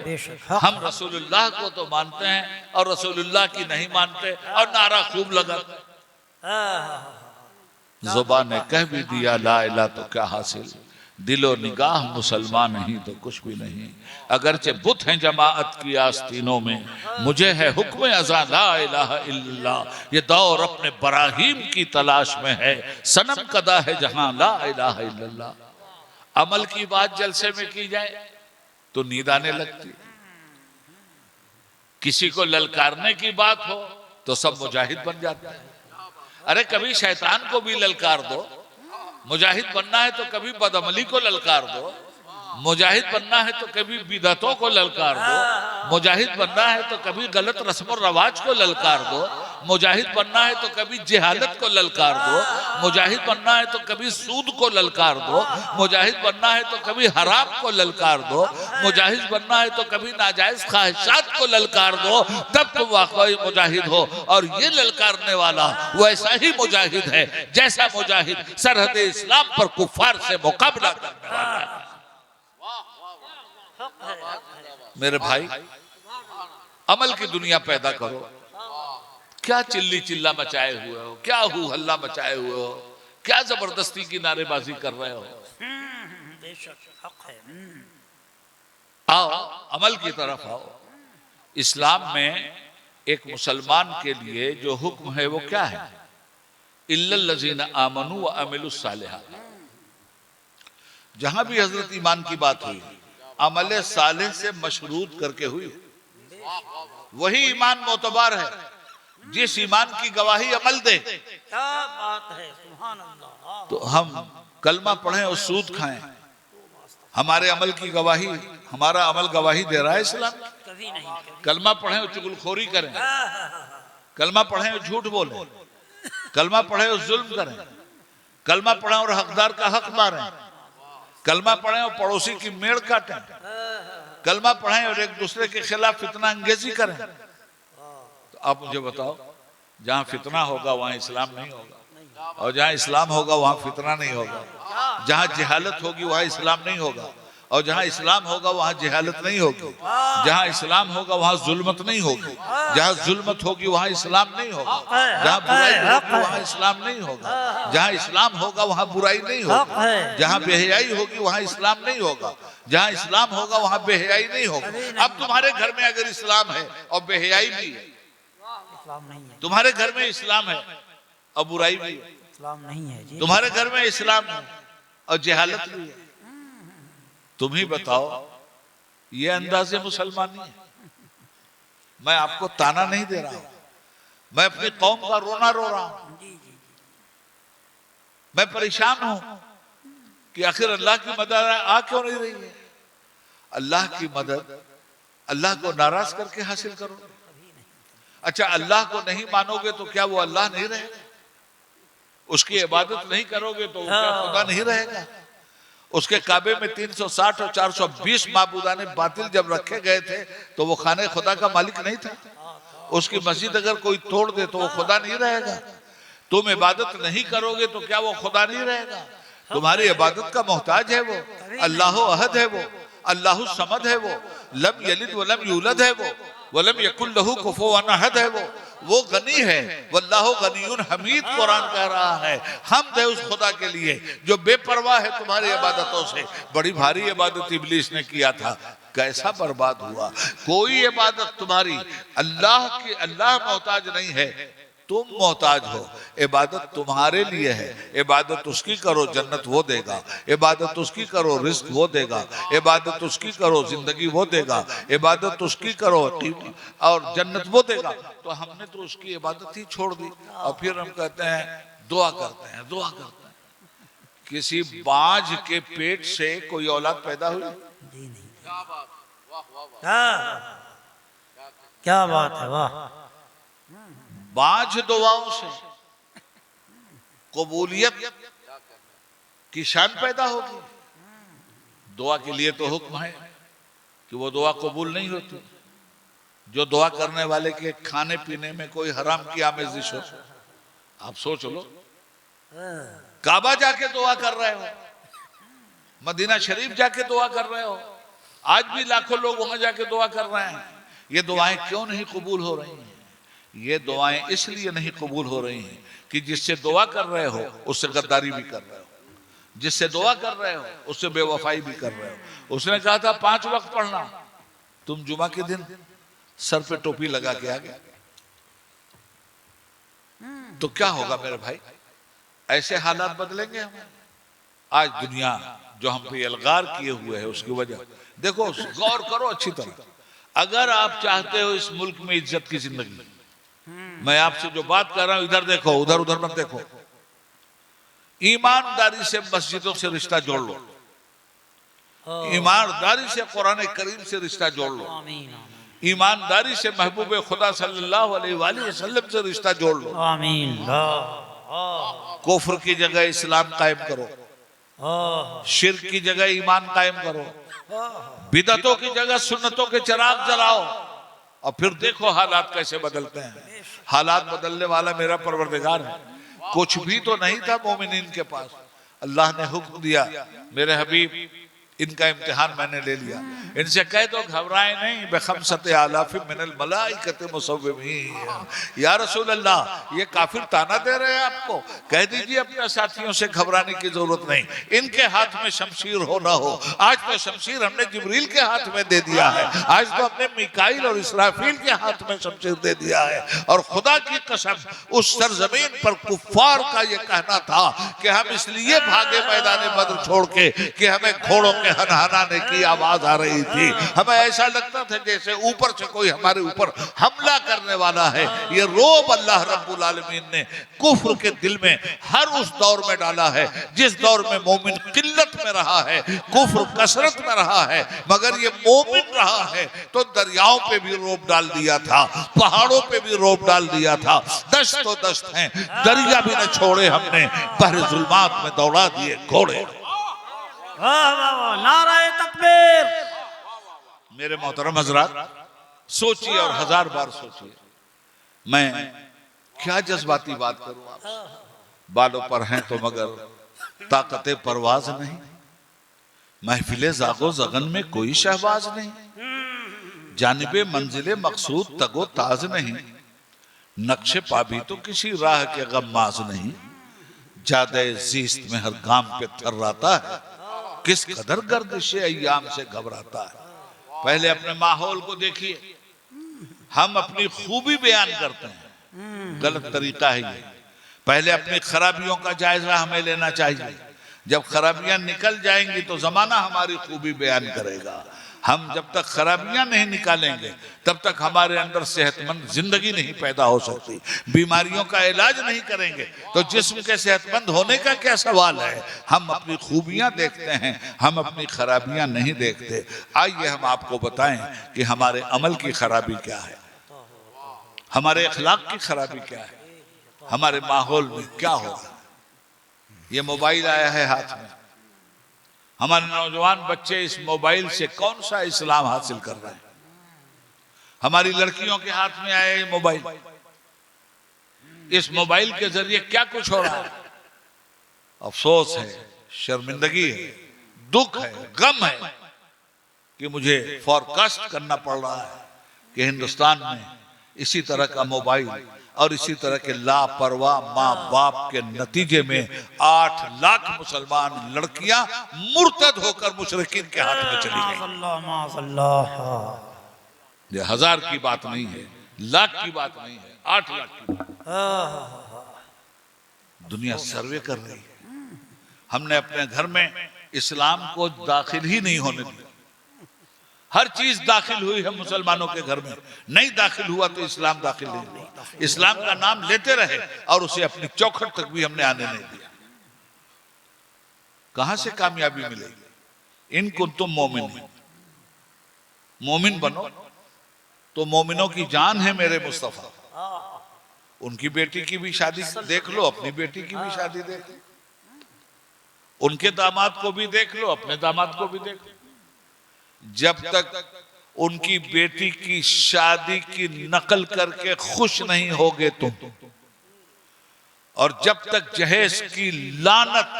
हम रसूलुल्लाह को तो मानते हैं और रसूलुल्लाह की नहीं मानते, और नारा खूब लगा जुबान ने कह भी दिया ला इला तो क्या हासिल, दिलो निगाह मुसलमान नहीं तो कुछ भी नहीं। अगरचे बुत हैं जमाअत की आस्तीनों में, मुझे है हुक्म अज़ा ला इलाहा इल्लल्लाह। ये दौर अपने बराहीम की तलाश में है, सनम कदा है जहां ला इलाहा इल्लल्लाह। अमल की बात जलसे में की जाए तो नींद आने लगती, किसी को ललकारने की बात हो तो सब मुजाहिद बन जाते हैं। अरे कभी शैतान को भी ललकार दो, मुजाहिद बनना है तो कभी बदअमली को ललकार दो, मुजाहिद बनना है तो कभी बिदअतों को ललकार दो, मुजाहिद बनना है तो कभी गलत रस्म और रवाज को ललकार दो, मुजाहिद बनना है तो कभी जिहालत को ललकार दो, मुजाहिद बनना है तो कभी सूद को ललकार दो, मुजाहिद बनना है तो कभी हराम को ललकार दो, मुजाहिद बनना है तो कभी नाजायज ख्वाहिशात को ललकार दो, तब तुम वाकई मुजाहिद हो। और ये ललकारने वाला वैसा ही मुजाहिद है जैसा मुजाहिद सरहद इस्लाम पर कुफार से मुकाबला करने वाला है। मेरे भाई, अमल की दुनिया पैदा करो। क्या चिल्ली चिल्ला मचाए हुए हो, क्या हू हल्ला मचाए हुए हो, क्या जबरदस्ती की नारेबाजी कर रहे हो? बेशक हक है। आओ अमल की तरफ आओ। इस्लाम में एक मुसलमान के लिए जो हुक्म है वो क्या है? इल्लल लज़ीना आमनू व अमिलुस सालिहात। जहां भी हजरत ईमान की बात हुई, अमल सालेह से मशरूत करके हुई। वही ईमान मोतबार है जिस ईमान की गवाही अमल दे। क्या बात है, सुभान अल्लाह। तो हम कलमा पढ़ें और सूद खाएं, हमारे अमल की गवाही, हमारा अमल गवाही दे रहा है इस्लाम? कभी नहीं, कभी। कलमा पढ़ें और चुगलखोरी करें, कलमा पढ़ें और झूठ बोलें, कलमा पढ़ें और जुल्म करें, कलमा पढ़ें और हकदार का हक मारें, कलमा पढ़ें और पड़ोसी की मेड़ काटें, कलमा पढ़ें और एक दूसरे के खिलाफ फितना अंगेजी करें। तो आप मुझे बताओ, जहां फितना होगा वहां इस्लाम नहीं होगा, और जहां इस्लाम होगा वहां फितना नहीं होगा। जहां जिहालत होगी वहां इस्लाम नहीं होगा, और जहां इस्लाम होगा वहां जिहालत नहीं होगी। जहां इस्लाम होगा वहां जुल्मत नहीं होगी, जहां जुल्मत होगी वहां इस्लाम नहीं होगा। जहां बुराई होगी वहां इस्लाम नहीं होगा, जहां इस्लाम होगा वहां बुराई नहीं होगी। जहां बेहयाई होगी वहां इस्लाम नहीं होगा, जहां इस्लाम होगा वहां बेहयाई नहीं होगा। अब तुम्हारे घर में अगर इस्लाम है और बेहयाई भी है, इस्लाम नहीं है, तुम्हारे घर में इस्लाम है और बुराई भी है, इस्लाम नहीं है जी। तुम्हारे घर में इस्लाम है और जहालत भी है, तुम ही बताओ, ये अंदाजे मुसलमानी है? मैं आपको ताना नहीं दे रहा हूं, मैं अपनी कौम का रोना रो रहा हूं। जी जी। मैं परेशान हूं कि आखिर अल्लाह की मदद आ क्यों नहीं रही है? अल्लाह की मदद अल्लाह को नाराज करके हासिल करो। अच्छा, अल्लाह को नहीं मानोगे तो क्या वो अल्लाह नहीं रहेगा? उसकी इबादत नहीं करोगे तो वो क्या खुदा नहीं रहेगा? उसके काबे में 360 और 420 माबूदाने बातिल जब रखे गए थे तो वो खाने खुदा का मालिक नहीं था। उसकी मस्जिद अगर कोई तोड़ दे तो वो खुदा नहीं रहेगा। तुम इबादत नहीं करोगे तो क्या वो खुदा नहीं रहेगा? तुम्हारी इबादत का मोहताज है वो, अल्लाह अहद है वो, अल्लाह समद है वो, लम यलिद वलम यूलद है वो, वलम यकुल लहू कुफुवन अहद है वो गनी है, वल्लाहु गनीयुन हमीद कुरान कह रहा है। हम्द है उस खुदा के लिए जो बेपरवाह है तुम्हारी इबादतों से। बड़ी भारी इबादत इब्लीस ने किया था, कैसा बर्बाद हुआ। कोई इबादत तुम्हारी अल्लाह की, अल्लाह मोहताज नहीं है, तुम मोहताज हो। इबादत तुम्हारे लिए है, इबादत उसकी करो, जन्नत वो देगा। इबादत उसकी करो, रिस्क वो देगा। इबादत उसकी करो, जिंदगी वो देगा। इबादत उसकी करो और जन्नत वो देगा। तो हमने तो उसकी इबादत ही छोड़ दी और फिर हम कहते हैं दुआ करते हैं, दुआ करते हैं। किसी बाज के पेट से कोई औलाद पैदा हुई? जी नहीं। क्या बात है, वाह। बाज दुआओं से कबूलियत की शान पैदा होगी। दुआ के लिए तो हुक्म है कि वो दुआ कबूल नहीं होती जो दुआ करने वाले के खाने पीने में कोई हराम की आमेजिश हो। आप सोच लो, काबा जाके दुआ कर रहे हो, मदीना शरीफ जाके दुआ कर रहे हो, आज भी लाखों लोग वहां जाके दुआ कर रहे हैं। ये दुआएं क्यों नहीं कबूल हो रही हैं? ये दुआएं इसलिए नहीं कबूल हो रही हैं कि जिससे दुआ कर रहे हो उससे गद्दारी भी कर रहे हो, जिससे दुआ कर रहे हो उससे बेवफाई भी कर रहे हो। उसने कहा था 5 वक्त पढ़ना, तुम जुमा के दिन सर पे टोपी लगा के आ गए, तो क्या होगा मेरे भाई? ऐसे हालात बदलेंगे हम। आज दुनिया जो हम पे अलगार किए हुए है उसकी वजह देखो, गौर करो अच्छी तरह। अगर आप चाहते हो इस मुल्क में इज्जत की जिंदगी, मैं आपसे जो बात कर रहा हूं इधर देखो, उधर उधर मत देखो। ईमानदारी से मस्जिदों से रिश्ता जोड़ लो, ईमानदारी से कुरान करीम से रिश्ता जोड़ लो, आमीन आमीन ईमानदारी से महबूब खुदा सल्लल्लाहु अलैहि वसल्लम से रिश्ता जोड़ लो। आमीन। कुफ्र की जगह इस्लाम कायम करो, शिर्क की जगह ईमान कायम करो, बिदतों की जगह सुन्नतों के चिराग जलाओ, और फिर देखो हालात कैसे बदलते हैं। हालात बदलने वाला मेरा परवरदिगार है। कुछ भी तो नहीं था मोमिनीन के पास, अल्लाह ने हुक्म दिया, मेरे हबीब इनका इम्तिहान मैंने ले लिया, इनसे कह दो घबराए नहीं, बेखमसते आलाफि मिनल मलाइकते मुसव्विमीन। या रसूल अल्लाह, ये काफिर ताना दे रहे हैं आपको, कह दीजिए अपने साथियों से घबराने की जरूरत नहीं, इनके हाथ में शमशीर हो ना हो। आज तो शमशीर हमने जिब्रील के हाथ में दे दिया है, आज तो हमने मिकाईल और इसराफील के हाथ में शमशीर दे दिया है। और खुदा की कसम, उस सरजमीन पर कुफ्फार का ये कहना था कि हम इसलिए भागे मैदान बद्र छोड़ के कि हमें घोड़ों के हनहनाने की आवाज आ रही थी, हमें ऐसा लगता था जैसे ऊपर से कोई हमारे ऊपर हमला करने वाला है। ये रोब अल्लाह रब्बुल आलमीन ने कुफ्र के दिल में हर उस दौर में डाला है जिस दौर में मोमिन किल्लत में रहा है, कुफ्र कसरत में रहा है। मगर ये मोमिन रहा है तो दरियाओं पे भी रोब डाल दिया था, पहाड़ों पे भी रोब डाल दिया था। दस्त तो दस्त हैं, दरिया भी न छोड़े हमने, बहरे जुल्मात में दौड़ा दिए घोड़े। नाराए तकबीर। मेरे मोहतरम हजरात, सोचिए और 1000 बार सोचिए, मैं क्या जज्बाती बात करूं आपसे। बालों पर हैं तो मगर ताकते परवाज नहीं, महफिले जागो जगन में कोई शहबाज नहीं, जानिबे मंजिले मकसूद तगो ताज नहीं, नक्शे पा भी तो किसी राह के गम्माज नहीं, जादे जीस्त में हर गाम पे थर्राता है, किस कदर गर्दिशे अय्याम से घबराता है। पहले अपने माहौल को देखिए, हम अपनी खूबी बयान करते हैं, गलत तरीका है ये। पहले अपनी खराबियों का जायजा हमें लेना चाहिए, जब खराबियां निकल जाएंगी तो जमाना हमारी खूबी बयान करेगा। हम जब तक खराबियां नहीं निकालेंगे तब तक हमारे अंदर सेहतमंद जिंदगी नहीं पैदा हो सकती। बीमारियों का इलाज नहीं करेंगे तो जिस्म के सेहतमंद होने का क्या सवाल है। हम अपनी खूबियां देखते हैं, हम अपनी खराबियां नहीं देखते। आइए हम आपको बताएं कि हमारे अमल की खराबी क्या है, हमारे अखलाक की खराबी क्या है, हमारे माहौल में क्या हो रहा है। ये मोबाइल आया है हाथ में, हमारे नौजवान बच्चे इस मोबाइल से कौन सा इस्लाम हासिल कर रहे हैं। हमारी लड़कियों के हाथ में आया ये मोबाइल, इस मोबाइल के जरिए क्या कुछ हो रहा है। अफसोस है, शर्मिंदगी है, दुख है, गम है कि मुझे फोरकास्ट करना पड़ रहा है कि हिंदुस्तान में इसी तरह का मोबाइल और इसी तरह के लापरवाह माँ बाप के नतीजे में 8 लाख मुसलमान लड़कियां मुर्तद होकर मुशरिकीन के हाथ में चली गई। ये 1000 की बात नहीं है, लाख की बात नहीं है, 8 लाख की बात। दुनिया सर्वे कर रही है। हमने अपने घर में इस्लाम को दाखिल ही नहीं होने दिया। हर चीज दाखिल हुई है मुसलमानों के घर में, नहीं दाखिल हुआ तो इस्लाम दाखिल नहीं हुआ। इस्लाम का नाम लेते रहे और उसे अपनी चौखट तक भी हमने आने नहीं दिया। कहां से कामयाबी मिलेगी। इन कुंतुम मोमिन, मोमिन बनो तो मोमिनों की जान है मेरे मुस्तफा। उनकी बेटी की भी शादी देख लो, अपनी बेटी की भी शादी देख लो, उनके दामाद को भी देख लो, अपने दामाद को भी देख लो। जब तक उनकी बेटी की शादी की नकल करके खुश नहीं होगे तुम, और जब तक जहेज की लानत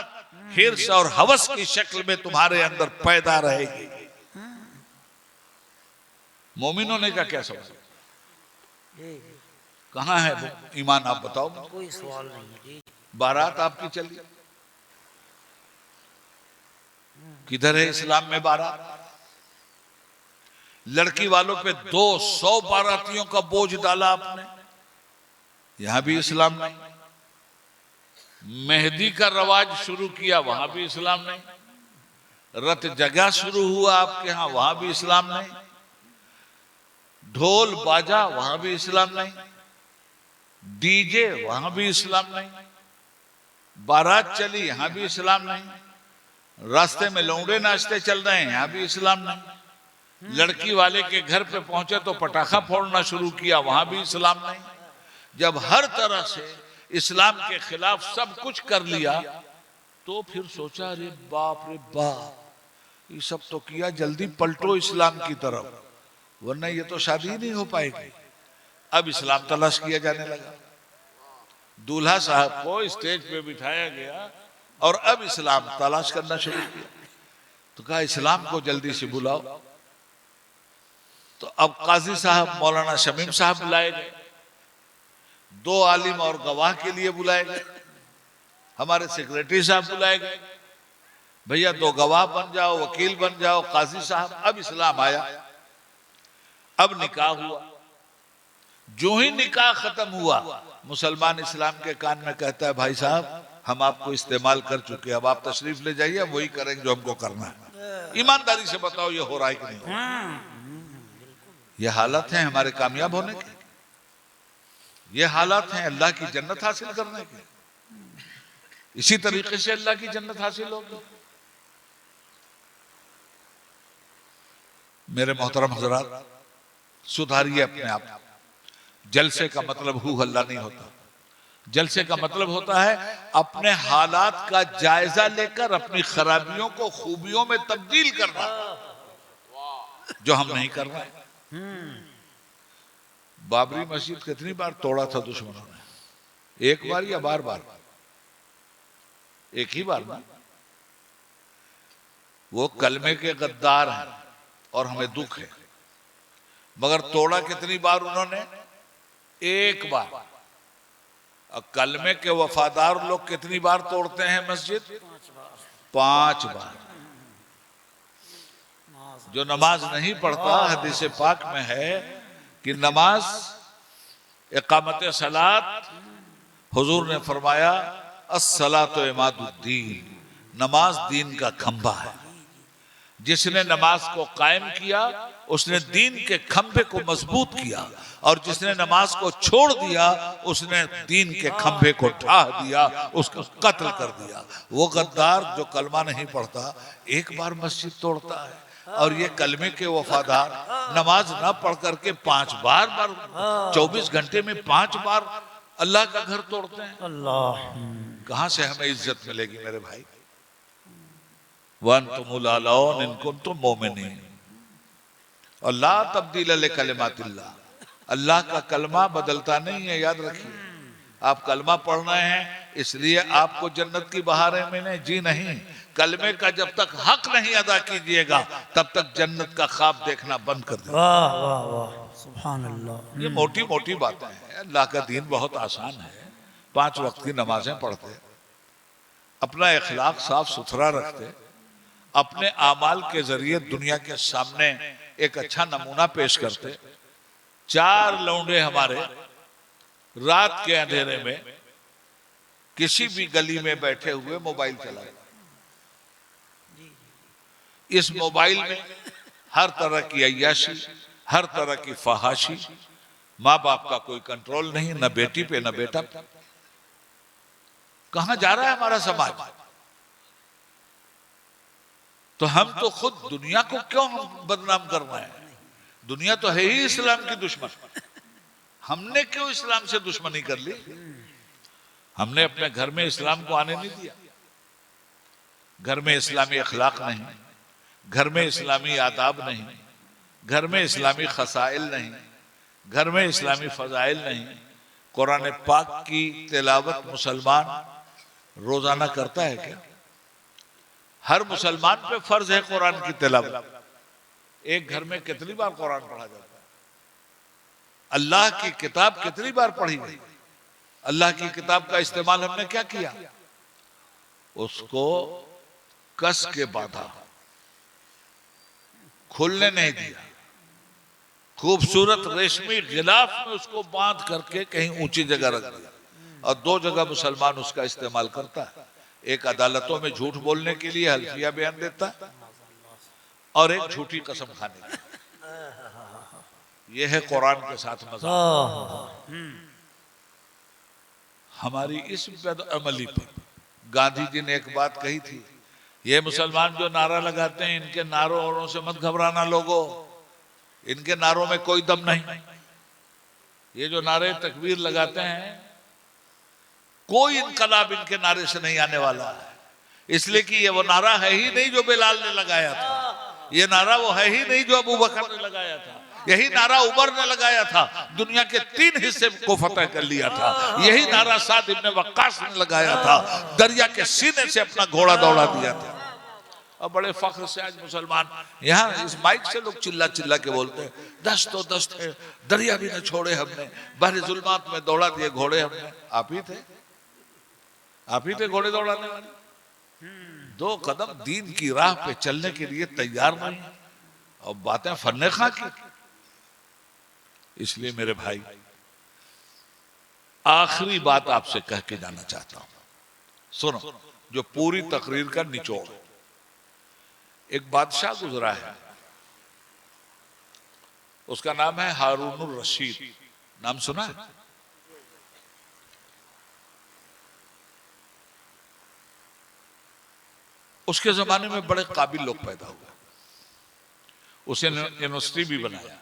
हिर्स और हवस की शक्ल में तुम्हारे अंदर पैदा रहेगी, मोमिन होने का क्या समझ। कहाँ है वो ईमान, आप बताओ। कोई सवाल नहीं है जी। बारात आपकी चली, किधर है इस्लाम में बारात? लड़की वालों पे 200 बारातियों का बोझ डाला आपने, यहां भी इस्लाम नहीं। मेहंदी का रवाज शुरू किया, वहां भी इस्लाम नहीं। रत जगह शुरू हुआ आपके यहां, वहां भी इस्लाम नहीं। ढोल बाजा, वहां भी इस्लाम नहीं। डीजे, वहां भी इस्लाम नहीं। बारात चली, यहां भी इस्लाम नहीं। रास्ते में लौंडे नाचते चल रहे हैं, यहां भी इस्लाम नहीं। लड़की वाले के घर पे पहुंचे तो पटाखा फोड़ना शुरू किया, वहां भी इस्लाम नहीं। जब हर तरह से इस्लाम के खिलाफ सब कुछ कर लिया तो फिर सोचा, अरे बाप रे बाप, ये सब तो किया, जल्दी पलटो इस्लाम की तरफ, वरना ये तो शादी ही नहीं हो पाएगी। अब इस्लाम तलाश किया जाने लगा। दूल्हा साहब को स्टेज पे बिठाया गया और अब इस्लाम तलाश करना शुरू किया। तो कहा इस्लाम को जल्दी से बुलाओ। तो अब काजी साहब मौलाना शमीम साहब बुलाए गए, 2 आलिम और गवाह के लिए बुलाए गए। हमारे सेक्रेटरी साहब बुलाए गए, भैया 2 गवाह बन जाओ, वकील बन जाओ, काजी साहब। अब इस्लाम आया, अब निकाह हुआ। जो ही निकाह खत्म हुआ, मुसलमान इस्लाम के कान में कहता है, भाई साहब हम आपको इस्तेमाल कर चुके, अब आप तशरीफ ले जाइए, हम वही करेंगे जो हमको करना है। ईमानदारी से बताओ, ये हो रहा है कि नहीं हो रहा? ये हालत है हमारे कामयाब होने के, ये हालात हैं अल्लाह की जन्नत हासिल करने के। इसी तरीके से अल्लाह की जन्नत हासिल होगी। मेरे मोहतरम हजरात, सुधारिए अपने आप। जलसे का मतलब हू हल्ला नहीं होता। जलसे का मतलब होता है अपने हालात का जायजा लेकर अपनी खराबियों को खूबियों में तब्दील करना, जो हम नहीं कर रहे हैं। बाबरी मस्जिद कितनी बार तोड़ा था दुश्मनों ने? एक बार या बार बार? एक ही बार ना। वो कलमे के गद्दार हैं और हमें दुख है, मगर तोड़ा कितनी बार उन्होंने? एक बार। अब कलमे के वफादार लोग कितनी बार तोड़ते हैं मस्जिद? 5 बार। जो नमाज नहीं पढ़ता, हदीस पाक में है कि नमाज इकामत सलात, हुजूर ने फरमाया अस्सलातु इमादुद्दीन, नमाज दीन का खंभा है। जिसने नमाज को कायम किया उसने दीन के खंभे को मजबूत किया, और जिसने नमाज को छोड़ दिया उसने दीन के खंभे को ढा दिया, उसको कत्ल कर दिया। वो गद्दार जो कलमा नहीं पढ़ता एक बार मस्जिद तोड़ता है, और ये कलमे के वफादार नमाज ना पढ़ करके 5 बार 24 घंटे में 5 बार अल्लाह का घर तोड़ते हैं। अल्लाह, कहां से हमें इज्जत मिलेगी मेरे भाई? वअंतुमुल आलौन इन कुंतुम मोमिनीन। अल्लाह तब्दील लिकलिमातिल्लाह, अल्लाह का कलमा बदलता नहीं है, याद रखिए। आप कलमा पढ़ रहे हैं इसलिए आपको जन्नत की बहारें मिले? जी नहीं। कलमे का जब तक हक नहीं अदा कीजिएगा तब तक जन्नत का ख्वाब देखना बंद कर दीजिए। वाह वाह वाह, सुभान अल्लाह। ये मोटी मोटी बातें हैं। अल्लाह का दीन बहुत आसान है। 5 वक्त की नमाजें पढ़ते, अपना इखलाक साफ सुथरा रखते, अपने आमाल के जरिए दुनिया के सामने एक अच्छा नमूना पेश करते। 4 लौंडे हमारे रात के अंधेरे में किसी भी गली में बैठे हुए मोबाइल चलाए। इस मोबाइल में हर तरह की अय्याशी, हर तरह की फहाशी, माँ बाप का कोई कंट्रोल नहीं, न बेटी पे न बेटा पे। कहां जा रहा है हमारा समाज? तो हम तो खुद दुनिया को क्यों बदनाम कर रहे हैं? दुनिया तो है ही इस्लाम की दुश्मन। हमने क्यों इस्लाम से दुश्मनी कर ली? हमने अपने घर में इस्लाम को आने नहीं दिया। घर में इस्लामी अखलाक नहीं, घर में इस्लामी आदाब नहीं, घर में इस्लामी खसाइल नहीं, घर में इस्लामी फजाइल नहीं। कुरान पाक की तिलावत मुसलमान रोजाना करता है क्या? हर मुसलमान पे फर्ज है कुरान की तिलावत। एक घर में कितनी बार कुरान पढ़ा जाता है? अल्लाह की किताब कितनी बार पढ़ी गई, अल्लाह की किताब का इस्तेमाल हमने क्या किया, उसको कस के बांधा, खुलने नहीं दिया, खूबसूरत रेशमी गिलाफ में उसको बांध करके कहीं ऊंची जगह रख दिया। और दो जगह मुसलमान उसका इस्तेमाल करता है, एक अदालतों में झूठ बोलने के लिए हल्फिया बयान देता है, और एक झूठी कसम खाने के लिए। यह है कुरान के साथ मजाक। हमारी इस बदअमली पर गांधी जी ने एक बात कही थी, ये मुसलमान जो नारा लगाते हैं, इनके नारों औरों से मत घबराना लोगों, इनके नारों में कोई दम नहीं। ये जो नारे तकबीर लगाते हैं, कोई इनकलाब इनके नारे से नहीं आने वाला है, इसलिए कि ये वो नारा है ही नहीं जो बिलाल ने लगाया था, ये नारा वो है ही नहीं जो अबू बकर ने लगाया था, यही नारा उमर ने लगाया था, दुनिया के 3 हिस्से को फतह कर लिया था, यही नारा साद इब्ने वक्कास ने लगाया था, दरिया के सीने से अपना घोड़ा दौड़ा दिया था। और बड़े फख्र से आज मुसलमान यहाँ इस माइक से लोग चिल्ला चिल्ला के बोलते हैं, दस्त तो दस्त है, दरिया भी न छोड़े हमने, बहरे जुल्मात में दौड़ा दिए घोड़े हमने। आप ही थे, आप ही थे घोड़े दौड़ाने वाले। 2 कदम दीन की राह पे चलने के लिए तैयार नहीं, और बातें फन्ने खां की। इसलिए मेरे भाई, आखिरी बात आपसे कह के जाना चाहता हूं, सुनो, जो पूरी तकरीर का निचोड़ है। एक बादशाह गुजरा है, उसका नाम है हारून रशीद, नाम सुना है? उसके जमाने में बड़े काबिल लोग पैदा हुए, उसे यूनिवर्सिटी भी बनाया,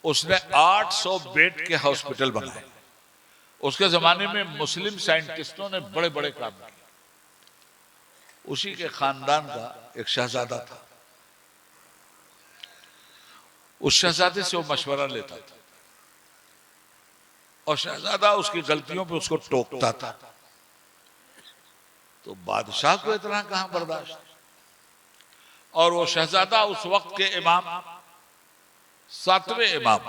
उसने 800 बेड के हॉस्पिटल बनाए, उसके जमाने में मुस्लिम साइंटिस्टों ने बड़े बड़े काम किए। उसी के खानदान का एक शहजादा था, उस शहजादे से वो मशवरा लेता था, और शहजादा उसकी गलतियों पे उसको टोकता था। तो बादशाह को इतना कहां बर्दाश्त, और वो शहजादा उस वक्त के इमाम, 7वें इमाम,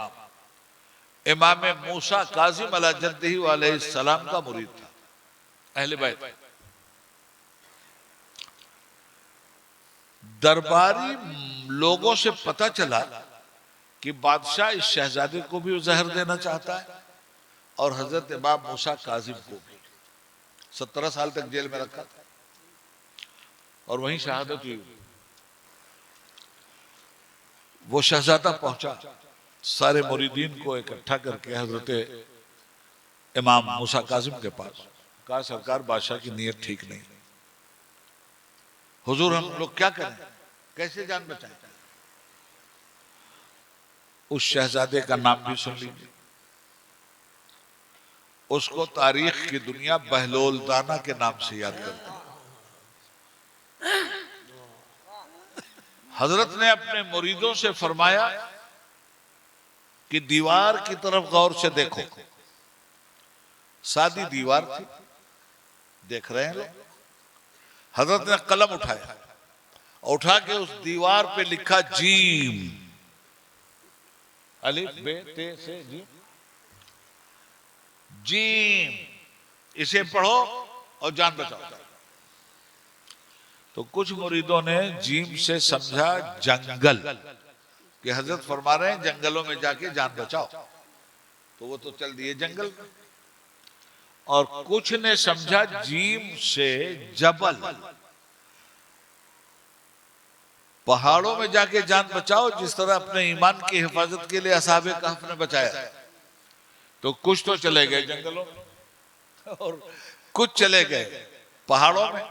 इमाम मूसा काजिम अलैहि अलैहिस्सलाम का मुरीद था, अहले बैत। दरबारी लोगों से पता चला कि बादशाह इस शहजादे को भी जहर देना चाहता है, और हजरत इमाम मूसा काजिम को भी। 17 साल तक जेल में रखा था, और वहीं शहादत हुई। वो शहजादा पहुंचा, सारे मुरीदीन को इकट्ठा करके हजरत इमाम मूसा काजिम के पास कहा, सरकार बादशाह की नीयत ठीक नहीं, हुजूर हम लोग क्या करें, कैसे जान बचाएं? उस शहजादे का नाम भी सुन लीजिए, उसको तारीख की दुनिया बहलोल दाना के नाम से याद करती है। हजरत ने अपने मुरीदों से फरमाया कि दीवार की तरफ गौर से देखो। सादी दीवार थी, देख रहे हैं लोग। हजरत ने कलम उठाया, उठा के उस दीवार पे लिखा जीम, अलिफ बे ते से जीम, जीम, इसे पढ़ो और जान बचाओ। तो कुछ मुरीदों ने जीम से समझा जंगल, कि हजरत फरमा रहे हैं जंगलों में जाके जान बचाओ, तो वो तो चल दिए जंगल में। और कुछ ने समझा जीम से जबल, पहाड़ों में जाके जान बचाओ, जिस तरह अपने ईमान की हिफाजत के लिए असहाबे कहफ ने बचाया। तो कुछ तो चले गए जंगलों में और कुछ चले गए पहाड़ों में।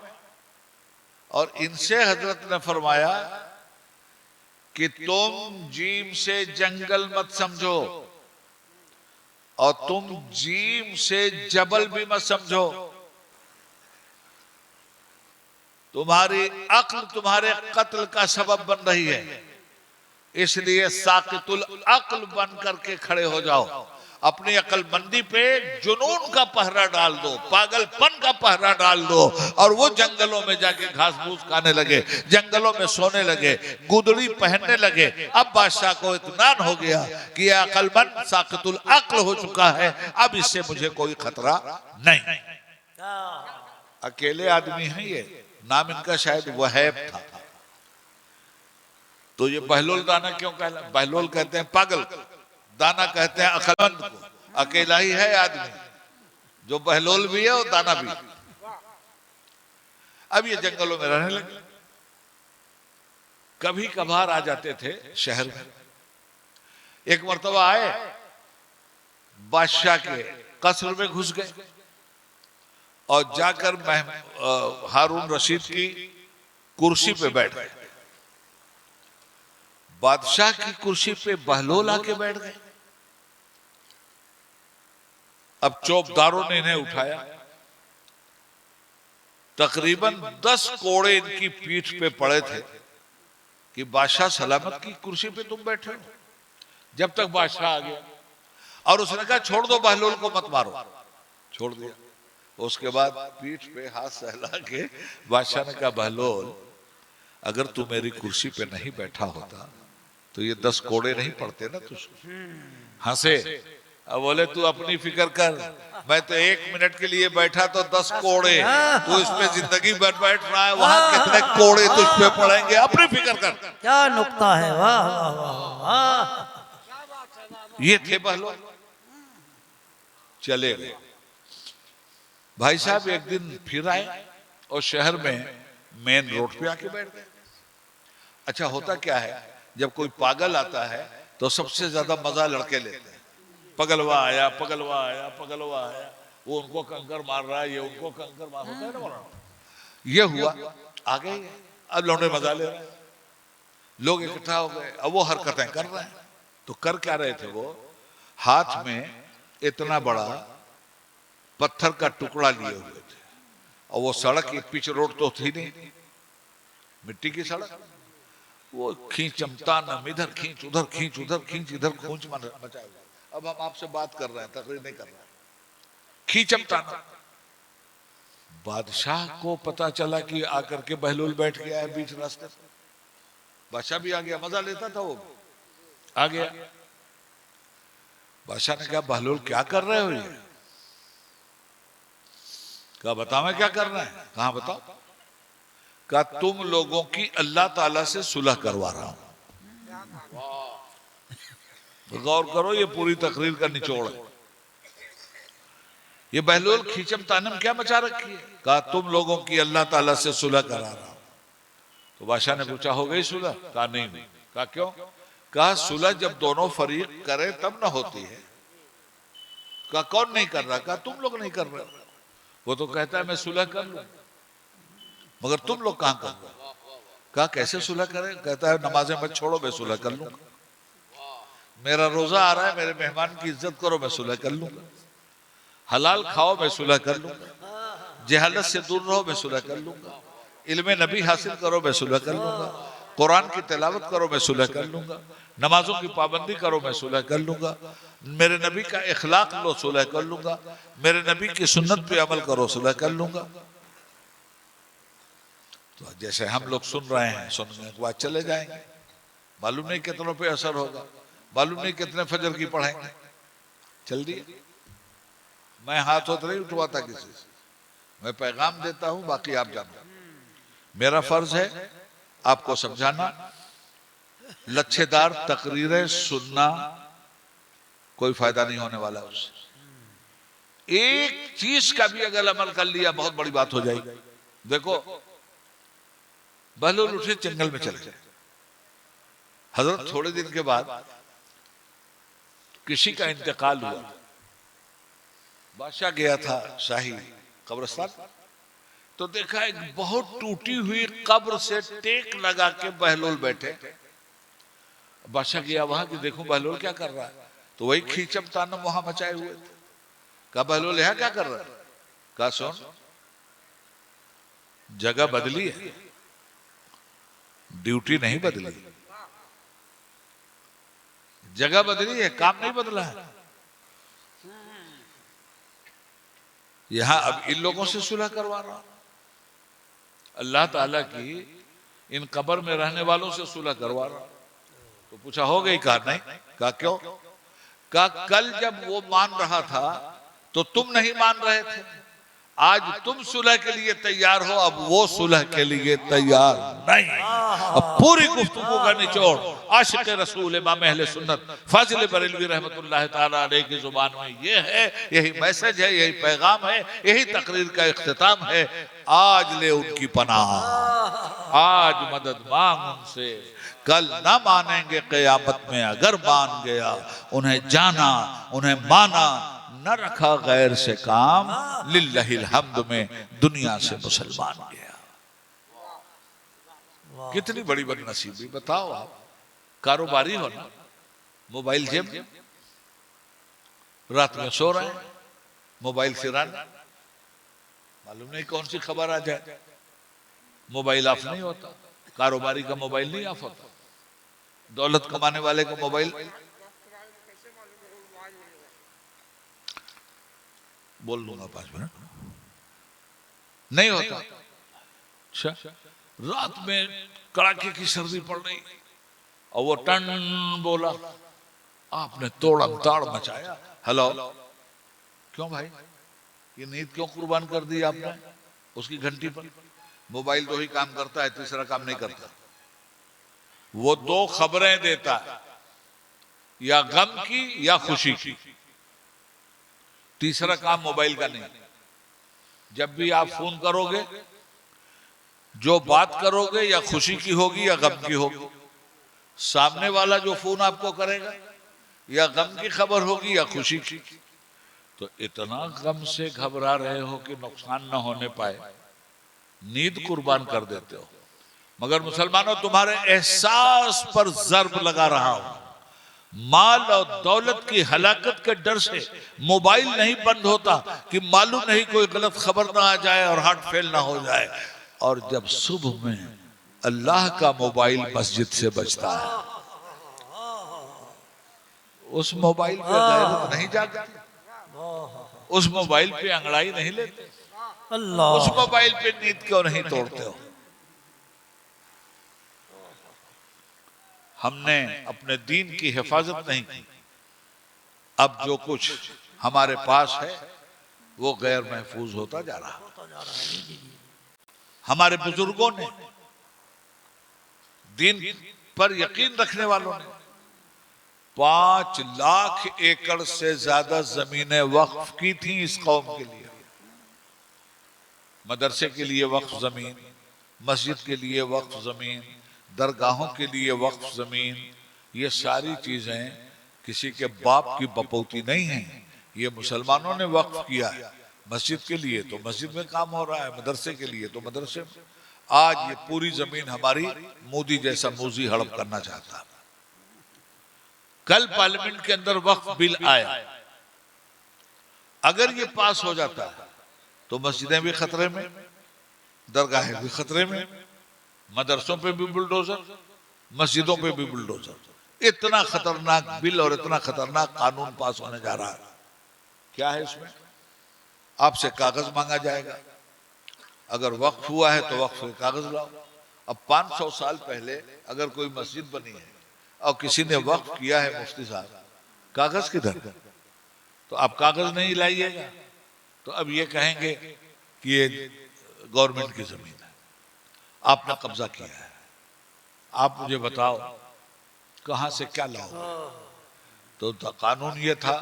और इनसे हजरत ने फरमाया कि तुम जीम से जंगल मत समझो, और तुम जीम से जबल भी मत समझो। तुम्हारी अक्ल तुम्हारे कत्ल का सबब बन रही है, इसलिए साकितुल अक्ल बन करके खड़े हो जाओ। अपनी अक्लमंदी पे जुनून का पहरा डाल दो, पागलपन का पहरा डाल दो, और वो जंगलों में जाके घास फूस खाने लगे, जंगलों में सोने लगे, गुदड़ी पहनने लगे। अब बादशाह को इत्मीनान हो गया कि यह अक्लमंद साकितुल अक्ल हो चुका है, अब इससे मुझे कोई खतरा नहीं। अकेले आदमी हैं ये, नाम इनका शायद वहैब था। तो ये बहलोल दाना क्यों कहला? बहलोल कहते हैं पागल, दाना कहते हैं अक्लमंद को। अकेला ही है आदमी जो बहलोल भी है और दाना भी। अब ये जंगलों में रहने लगे, कभी कभार आ जाते थे शहर में। एक मर्तबा आए, बादशाह के कस्र में घुस गए और जाकर हारून रशीद की कुर्सी पे बैठ गए। बादशाह की कुर्सी पे बहलोल आके बैठ गए। अब चौबदारों ने इन्हें उठाया, तकरीबन 10 कोड़े इनकी पीठ पे पड़े थे कि बादशाह सलामत की कुर्सी पे तुम बैठे हो। जब तक बादशाह आ गया और उसने कहा छोड़ दो बहलोल को, मत मारो, छोड़ दिया। उसके बाद पीठ पे हाथ सहला के बादशाह ने कहा बहलोल, अगर तू मेरी कुर्सी पे नहीं बैठा होता तो ये 10 कोड़े नहीं पड़ते ना तुझको। हंसे। अब बोले तू अपनी फिक्र कर, मैं तो 1 मिनट के लिए बैठा तो 10 कोड़े, तू इस पे जिंदगी भर बैठ रहा है, वहां कितने कोड़े तुझ पे पड़ेंगे, अपनी फिक्र कर। क्या नुक्ता है, वाह वाह वाह वाह। ये थे बहलोल। चले गए। भाई साहब एक दिन फिर आए और शहर में मेन रोड पे आके बैठ गए। अच्छा होता क्या है, जब कोई पागल आता है तो सबसे ज्यादा मजा लड़के लेते हैं। पगलवा आया, पगलवा आया, पगलवा आया, वो उनको कंकर मार रहा है, ये उनको कंकर मार, होता है ना मौलाना। ये हुआ, आ गए, अब लौंडे मजा ले रहे हैं, लोग इकट्ठा हो गए, अब वो हरकतें कर रहे हैं। तो कर क्या रहे थे वो, हाथ में इतना बड़ा पत्थर का टुकड़ा लिए हुए थे, और वो सड़क एक पिच रोड तो थी नहीं, मिट्टी की सड़क, वो खींचमता न इधर खींच उधर खींच उधर खींच इधर खूंच मचाए। अब हम आपसे बात कर रहे हैं, तकरीर नहीं कर रहे हैं, खींचमता न। बादशाह को पता चला कि आकर के बहलोल बैठ गया है बीच रास्ते पर। बादशाह भी आ गया, मजा लेता था वो, आ गया। बादशाह ने कहा बहलोल क्या कर रहे हो ये? कहा बताओ मैं क्या कर रहे हैं। कहा बताओ। कहा तुम लोगों की अल्लाह ताला से सुलह करवा रहा हूं। गौर करो, ये पूरी तकरीर का निचोड़ है। ये बहलोल खींचम तानम क्या मचा रखी है। कहा तुम लोगों की अल्लाह ताला से सुलह करा रहा हूं। तो बादशाह ने पूछा हो गई सुलह? कहा नहीं। कहा क्यों? कहा सुलह जब दोनों फरीक करे तब ना होती है। कहा कौन नहीं कर रहा? कहा तुम लोग नहीं कर रहे। वो तो कहता है मैं सुलह कर लूं, मगर तुम लोग कहां कर रहे हो? कहा कैसे सुलह करें? कहता है नमाजें मत छोड़ो, मैं सुलह कर लूंगा। मेरा रोजा आ रहा है, मेरे मेहमान की इज्जत करो, मैं सुलह कर लूंगा। हलाल खाओ, मैं सुलह कर लूंगा। जहालत से दूर रहो, मैं सुलह कर लूंगा। इल्मे नबी हासिल करो, मैं सुलह कर लूंगा। कुरान की तिलावत करो, मैं सुलह कर लूंगा। नमाजों की पाबंदी करो, मैं सुलह कर लूंगा। मेरे नबी का इखलाक लो, सुलह कर लूंगा। मेरे नबी की सुन्नत पे अमल करो, सुलह कर लूंगा। तो जैसे हम लोग सुन रहे हैं, सुनने के बाद चले जाएंगे, मालूम नहीं कितनों पे असर होगा, मालूम नहीं कितने फजर की पढ़ेंगे। चल दिए। मैं हाथ होते नहीं उठवाता किसी से, मैं पैगाम देता हूं, बाकी आप जानो। मेरा फर्ज है आपको समझाना। लच्छेदार तकरीरें सुनना कोई फायदा नहीं होने वाला उससे। एक चीज का भी अगर अमल कर लिया बहुत बड़ी बात हो जाएगी। देखो बहलोल उठे, जंगल में चले गए। हजरत थोड़े दिन के बाद किसी का इंतकाल हुआ। बादशाह गया था शाही कब्रिस्तान, तो देखा एक बहुत टूटी हुई कब्र से टेक लगा के बहलोल बैठे। बादशाह गया वहां कि देखूं बहलोल क्या कर रहा है। तो वही खींचम तानम वहां मचाए हुए थे। कहा बहलोल यहां क्या कर रहा है? कहा सुन, जगह बदली है, ड्यूटी नहीं बदली। जगह बदली है, काम नहीं बदला है। यहां अब इन लोगों से सुलह करवा रहा। अल्लाह ताला की इन कब्र में रहने वालों से सुलह करवा रहा। तो पूछा हो गई? कहा नहीं। कहा क्यों? कहा कल जब वो मान रहा था तो तुम नहीं मान रहे थे, आज तुम सुलह के लिए तैयार हो, अब वो सुलह के लिए तैयार नहीं। अब पूरी गुफ्तगू का निचोड़ आशिक रसूल इमाम अहले सुन्नत फाजिल बरेलवी रहमतुल्लाह ताला अलैह की जुबान में ये है, यही मैसेज है, यही पैगाम है, यही तकरीर का इख्तिताम है। आज ले उनकी पनाह, आज मदद मांग उनसे, कल ना मानेंगे क़यामत में अगर मान गया। उन्हें जाना, उन्हें माना, न रखा गैर से काम, लिल्लाहिल हम्द में दुनिया से मुसलमान गया। कितनी बड़ी बदनसीबी बताओ आप। कारोबारी हो ना, मोबाइल जेब, रात में सो रहे हैं, मोबाइल से रन, मालूम नहीं कौन सी खबर आ जाए, मोबाइल ऑफ नहीं होता। कारोबारी का मोबाइल नहीं ऑफ होता, दौलत कमाने वाले का मोबाइल। बोल लूंगा 5 मिनट, नहीं होता। अच्छा, रात में कड़ाके की सर्दी पड़ रही और वो टन बोला, आपने तोड़म ताड़ मचाया। हेलो, क्यों भाई, ये नींद क्यों कुर्बान कर दी आपने उसकी घंटी पर? मोबाइल 2 ही काम करता है, तीसरा काम नहीं करता। वो 2 खबरें देता है, या गम की या खुशी की, तीसरा काम मोबाइल का नहीं। जब भी आप फोन करोगे, जो बात करोगे या खुशी की होगी या गम की होगी। सामने वाला जो फोन आपको करेगा या गम की खबर होगी या खुशी की। तो इतना गम से घबरा रहे हो कि नुकसान न होने पाए, नींद कुर्बान कर देते हो। मगर मुसलमानों, तुम्हारे एहसास पर ज़र्ब लगा रहा हूं। माल और दौलत की हलाकत के डर से मोबाइल नहीं बंद होता कि मालूम नहीं कोई गलत खबर ना आ जाए और हार्ट फेल ना हो जाए। और जब सुबह में अल्लाह का मोबाइल मस्जिद से बजता है, उस मोबाइल पे गैरत नहीं जागती, उस मोबाइल पे अंगड़ाई नहीं लेते, उस मोबाइल पे नींद क्यों नहीं तोड़ते हो? हमने अपने दीन की हिफाजत नहीं की। अब जो कुछ हमारे पास है वो गैर महफूज होता जा रहा है। हमारे बुजुर्गों ने, दीन पर यकीन रखने वालों ने 5 लाख एकड़ से ज्यादा जमीनें वक्फ की थी इस कौम के लिए। मदरसे के लिए वक्फ जमीन, मस्जिद के लिए वक्फ जमीन, दरगाहों के लिए वक्फ जमीन। ये सारी चीजें किसी के बाप की बपौती नहीं है, ये मुसलमानों ने वक्फ किया है। मस्जिद के लिए तो मस्जिद में काम हो रहा है, मदरसे के लिए तो मदरसे में। आज ये पूरी जमीन हमारी मोदी जैसा मूजी हड़प करना चाहता है। कल पार्लियामेंट के अंदर वक्फ बिल आया, अगर ये पास हो जाता है तो मस्जिदें भी खतरे में, दरगाहें भी खतरे में, मदरसों पे भी बुलडोजर, मस्जिदों पे भी बुलडोजर। इतना खतरनाक बिल और इतना खतरनाक कानून पास होने जा रहा है। क्या है इसमें? आपसे कागज मांगा जाएगा, अगर वक्फ हुआ है तो वक्फ के कागज लाओ। अब 500 साल पहले अगर कोई मस्जिद बनी है और किसी ने वक्फ किया है, मुफ्ती साहब, कागज किधर? तो आप कागज नहीं लाइएगा तो अब ये कहेंगे कि ये गवर्नमेंट की जमीन है, आपने कब्जा किया है। आप मुझे बताओ कहां से क्या लाओ? तो कानून ये था,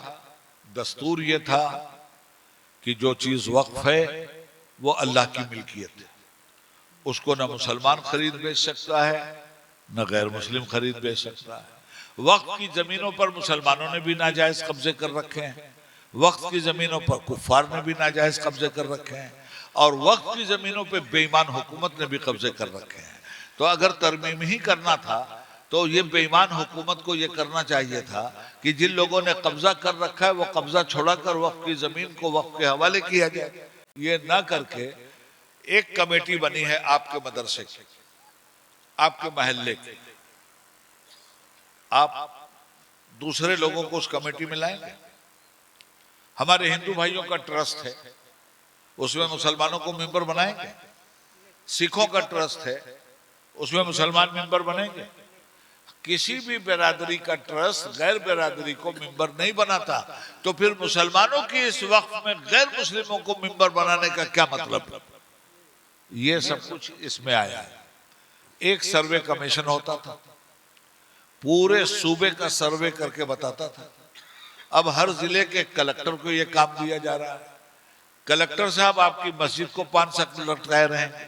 दस्तूर ये था कि जो चीज वक्फ है वो अल्लाह की मिल्कियत है, उसको न मुसलमान खरीद बेच सकता है न गैर मुस्लिम खरीद बेच सकता है। वक्फ की जमीनों पर मुसलमानों ने भी नाजायज कब्जे कर रखे हैं, वक्फ की जमीनों पर कुफार ने भी नाजायज कब्जे कर रखे हैं, और वक्फ की जमीनों पे बेईमान हुकूमत ने भी कब्जे कर रखे हैं। तो अगर तरमीम ही करना था तो ये बेईमान हुकूमत को ये करना चाहिए था कि जिन लोगों ने कब्जा कर रखा है वो कब्जा छोड़ाकर वक्फ की जमीन को वक्फ के हवाले किया जाए। ये ना करके एक कमेटी बनी है आपके मदरसे की, आपके महल्ले की, आप दूसरे लोगों को उस कमेटी में लाएंगे। हमारे हिंदू भाइयों का ट्रस्ट है, उसमें मुसलमानों को मेंबर बनाएंगे? सिखों का ट्रस्ट है, उसमें मुसलमान मेंबर बनेंगे? किसी भी बिरादरी का ट्रस्ट गैर बिरादरी को मेंबर नहीं बनाता, तो फिर मुसलमानों की इस वक्त में गैर मुस्लिमों को मेंबर बनाने का क्या मतलब? ये सब कुछ इसमें आया है। एक सर्वे कमीशन होता था, पूरे सूबे का सर्वे करके बताता था। अब हर जिले के कलेक्टर को यह काम दिया जा रहा है। कलेक्टर साहब आपकी मस्जिद को 5 साल लटकाए रहेंगे,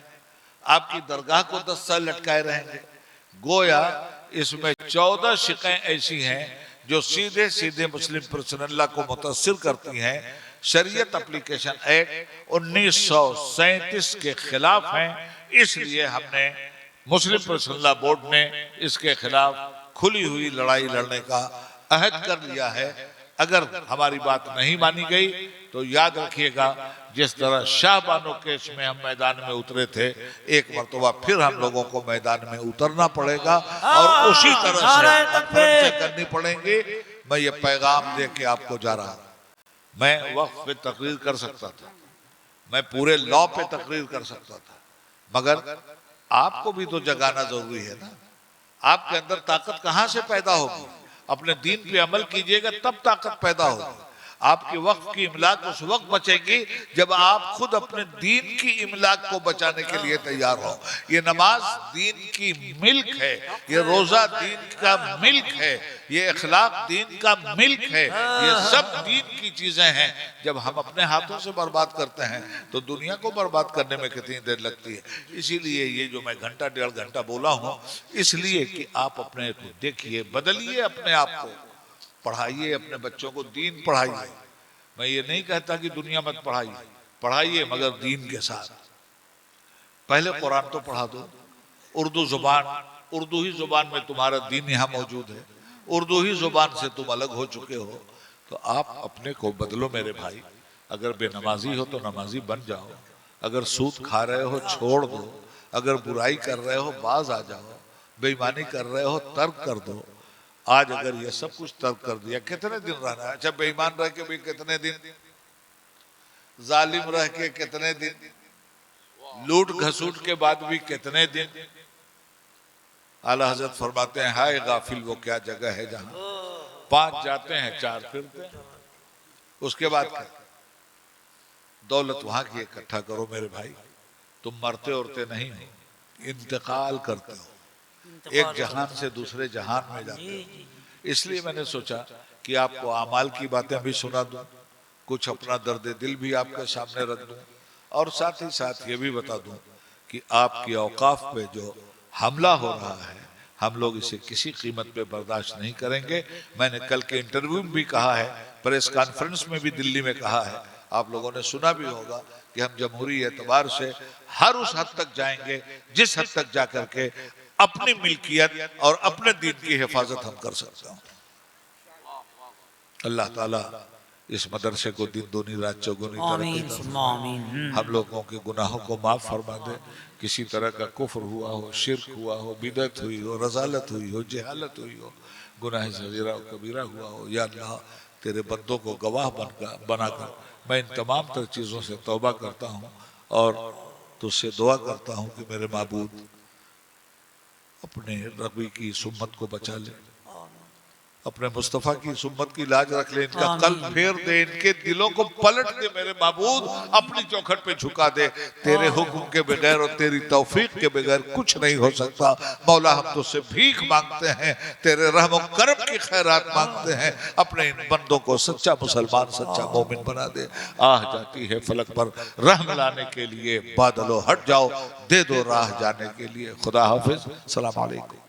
आपकी दरगाह को 10 साल लटकाए रहेंगे। गोया इसमें 14 शिकायतें ऐसी हैं जो सीधे सीधे मुस्लिम पर्सनल्ला को मुतासिर करती हैं। शरीयत एप्लीकेशन एक्ट 1937 के खिलाफ हैं। इसलिए हमने मुस्लिम पर्सनल्ला बोर्ड ने इसके खिलाफ खुली हुई लड़ाई लड़ने का अहद कर लिया है। अगर हमारी बात नहीं मानी गई तो याद रखिएगा, जिस तरह शाहबानो केस में हम मैदान में उतरे थे, एक मरतबा फिर हम लोगों को मैदान में उतरना पड़ेगा और उसी तरह से करनी पड़ेंगी। मैं ये पैगाम दे के आपको जा रहा हूं। मैं वक्फ पे तकरीर कर सकता था, मैं पूरे लॉ पे तकरीर कर सकता था, मगर आपको भी तो जगाना जरूरी है ना। आपके अंदर ताकत कहां से पैदा होगी? अपने दीन पे अमल कीजिएगा तब ताकत पैदा होगी। आपके वक्फ की इमलाक उस वक्त बचेगी जब आप खुद अपने दीन की इमलाक को बचाने के लिए तैयार हो। ये नमाज दीन की मिल्क है, ये रोजा दीन का मिल्क है, ये इखलाक दीन का मिल्क है, ये सब दीन की चीजें हैं। जब हम अपने हाथों से बर्बाद करते हैं तो दुनिया को बर्बाद करने में कितनी देर लगती है। इसीलिए ये जो मैं घंटा 1.5 घंटा बोला हूँ, इसलिए कि आप अपने को देखिए, बदलिए अपने आप को, पढ़ाइए अपने बच्चों को, दीन पढ़ाइए। मैं ये नहीं कहता कि दुनिया मत पढ़ाइए, पढ़ाइए मगर दीन के साथ। पहले कुरान तो पढ़ा दो, उर्दू जुबान, उर्दू ही जुबान में तुम्हारा दीन यहाँ मौजूद है, उर्दू ही जुबान से तुम अलग हो चुके हो, तो आप अपने को बदलो मेरे भाई। अगर बेनमाजी हो तो नमाजी बन जाओ, अगर सूद खा रहे हो छोड़ दो, अगर बुराई कर रहे हो बाज आ जाओ, बेईमानी कर रहे हो तर्क कर दो। आज अगर ये सब कुछ तर्क कर दिया, कितने दिन रहना है? अच्छा, बेईमान रह के भी कितने दिन, जालिम रह के कितने दिन, लूट घसूट के बाद भी कितने दिन। आला हजरत फरमाते हैं, हाय गाफिल वो क्या जगह है जहां 5 जाते हैं 4 फिरते हैं। उसके बाद क्या? दौलत वहां की इकट्ठा करो मेरे भाई। तुम मरते उड़ते नहीं हो, इंतकाल करते हो, एक जहान से दूसरे जहान में जाते हो। इसलिए मैंने सोचा कि आपको आमाल की बातें भी सुना दूं, कुछ अपना दर्द दिल भी आपके सामने रख दूं, और साथ ही साथ ये भी बता दूं कि आपकी औकाफ पे जो हमला हो रहा है, हम लोग इसे किसी कीमत पे बर्दाश्त नहीं करेंगे। मैंने कल के इंटरव्यू में भी कहा है, प्रेस कॉन्फ्रेंस में भी दिल्ली में कहा है, आप लोगों ने सुना भी होगा कि हम जमहूरी एतबार से हर उस हद तक जाएंगे जिस हद तक जाकर के अपनी मिल्कियत और अपने दीन की हिफाजत हम कर सकते हैं। अल्लाह ताला इस मदरसे को दिन दूनी रात चौगुनी तरक्की दे, हम लोगों के गुनाहों को माफ फरमा दे। किसी तरह का कुफ्र हुआ हो, शिर्क हुआ हो, बिदअत हुई हो, रज़ालत हुई हो, जहालत हुई हो, गुनाह सगीरा और कबीरा हुआ हो, या अल्लाह तेरे बंदों को गवाह बनाकर मैं इन तमाम तर चीज़ों से तौबा करता हूँ और तुझसे दुआ करता हूँ कि मेरे माबूद अपने रबी की सुम्मत को बचा ले, अपने मुस्तफ़ा की सुम्मत की लाज रख ले, इनका कल फेर दे, इनके दिलों को पलट दे मेरे माबूद, अपनी चौखट पे झुका दे। तेरे हुक्म के बगैर और तेरी तौफीक के बगैर कुछ नहीं हो सकता। मौला हम तुझसे भीख मांगते हैं, तेरे रहम और करम की खैरात मांगते हैं। अपने इन बंदों को सच्चा मुसलमान, सच्चा मोमिन बना दे। आह जाती है फलक पर रहम लाने के लिए, बादलों हट जाओ, दे दो राह जाने के लिए। खुदा हाफिज, सलाम अलैकुम।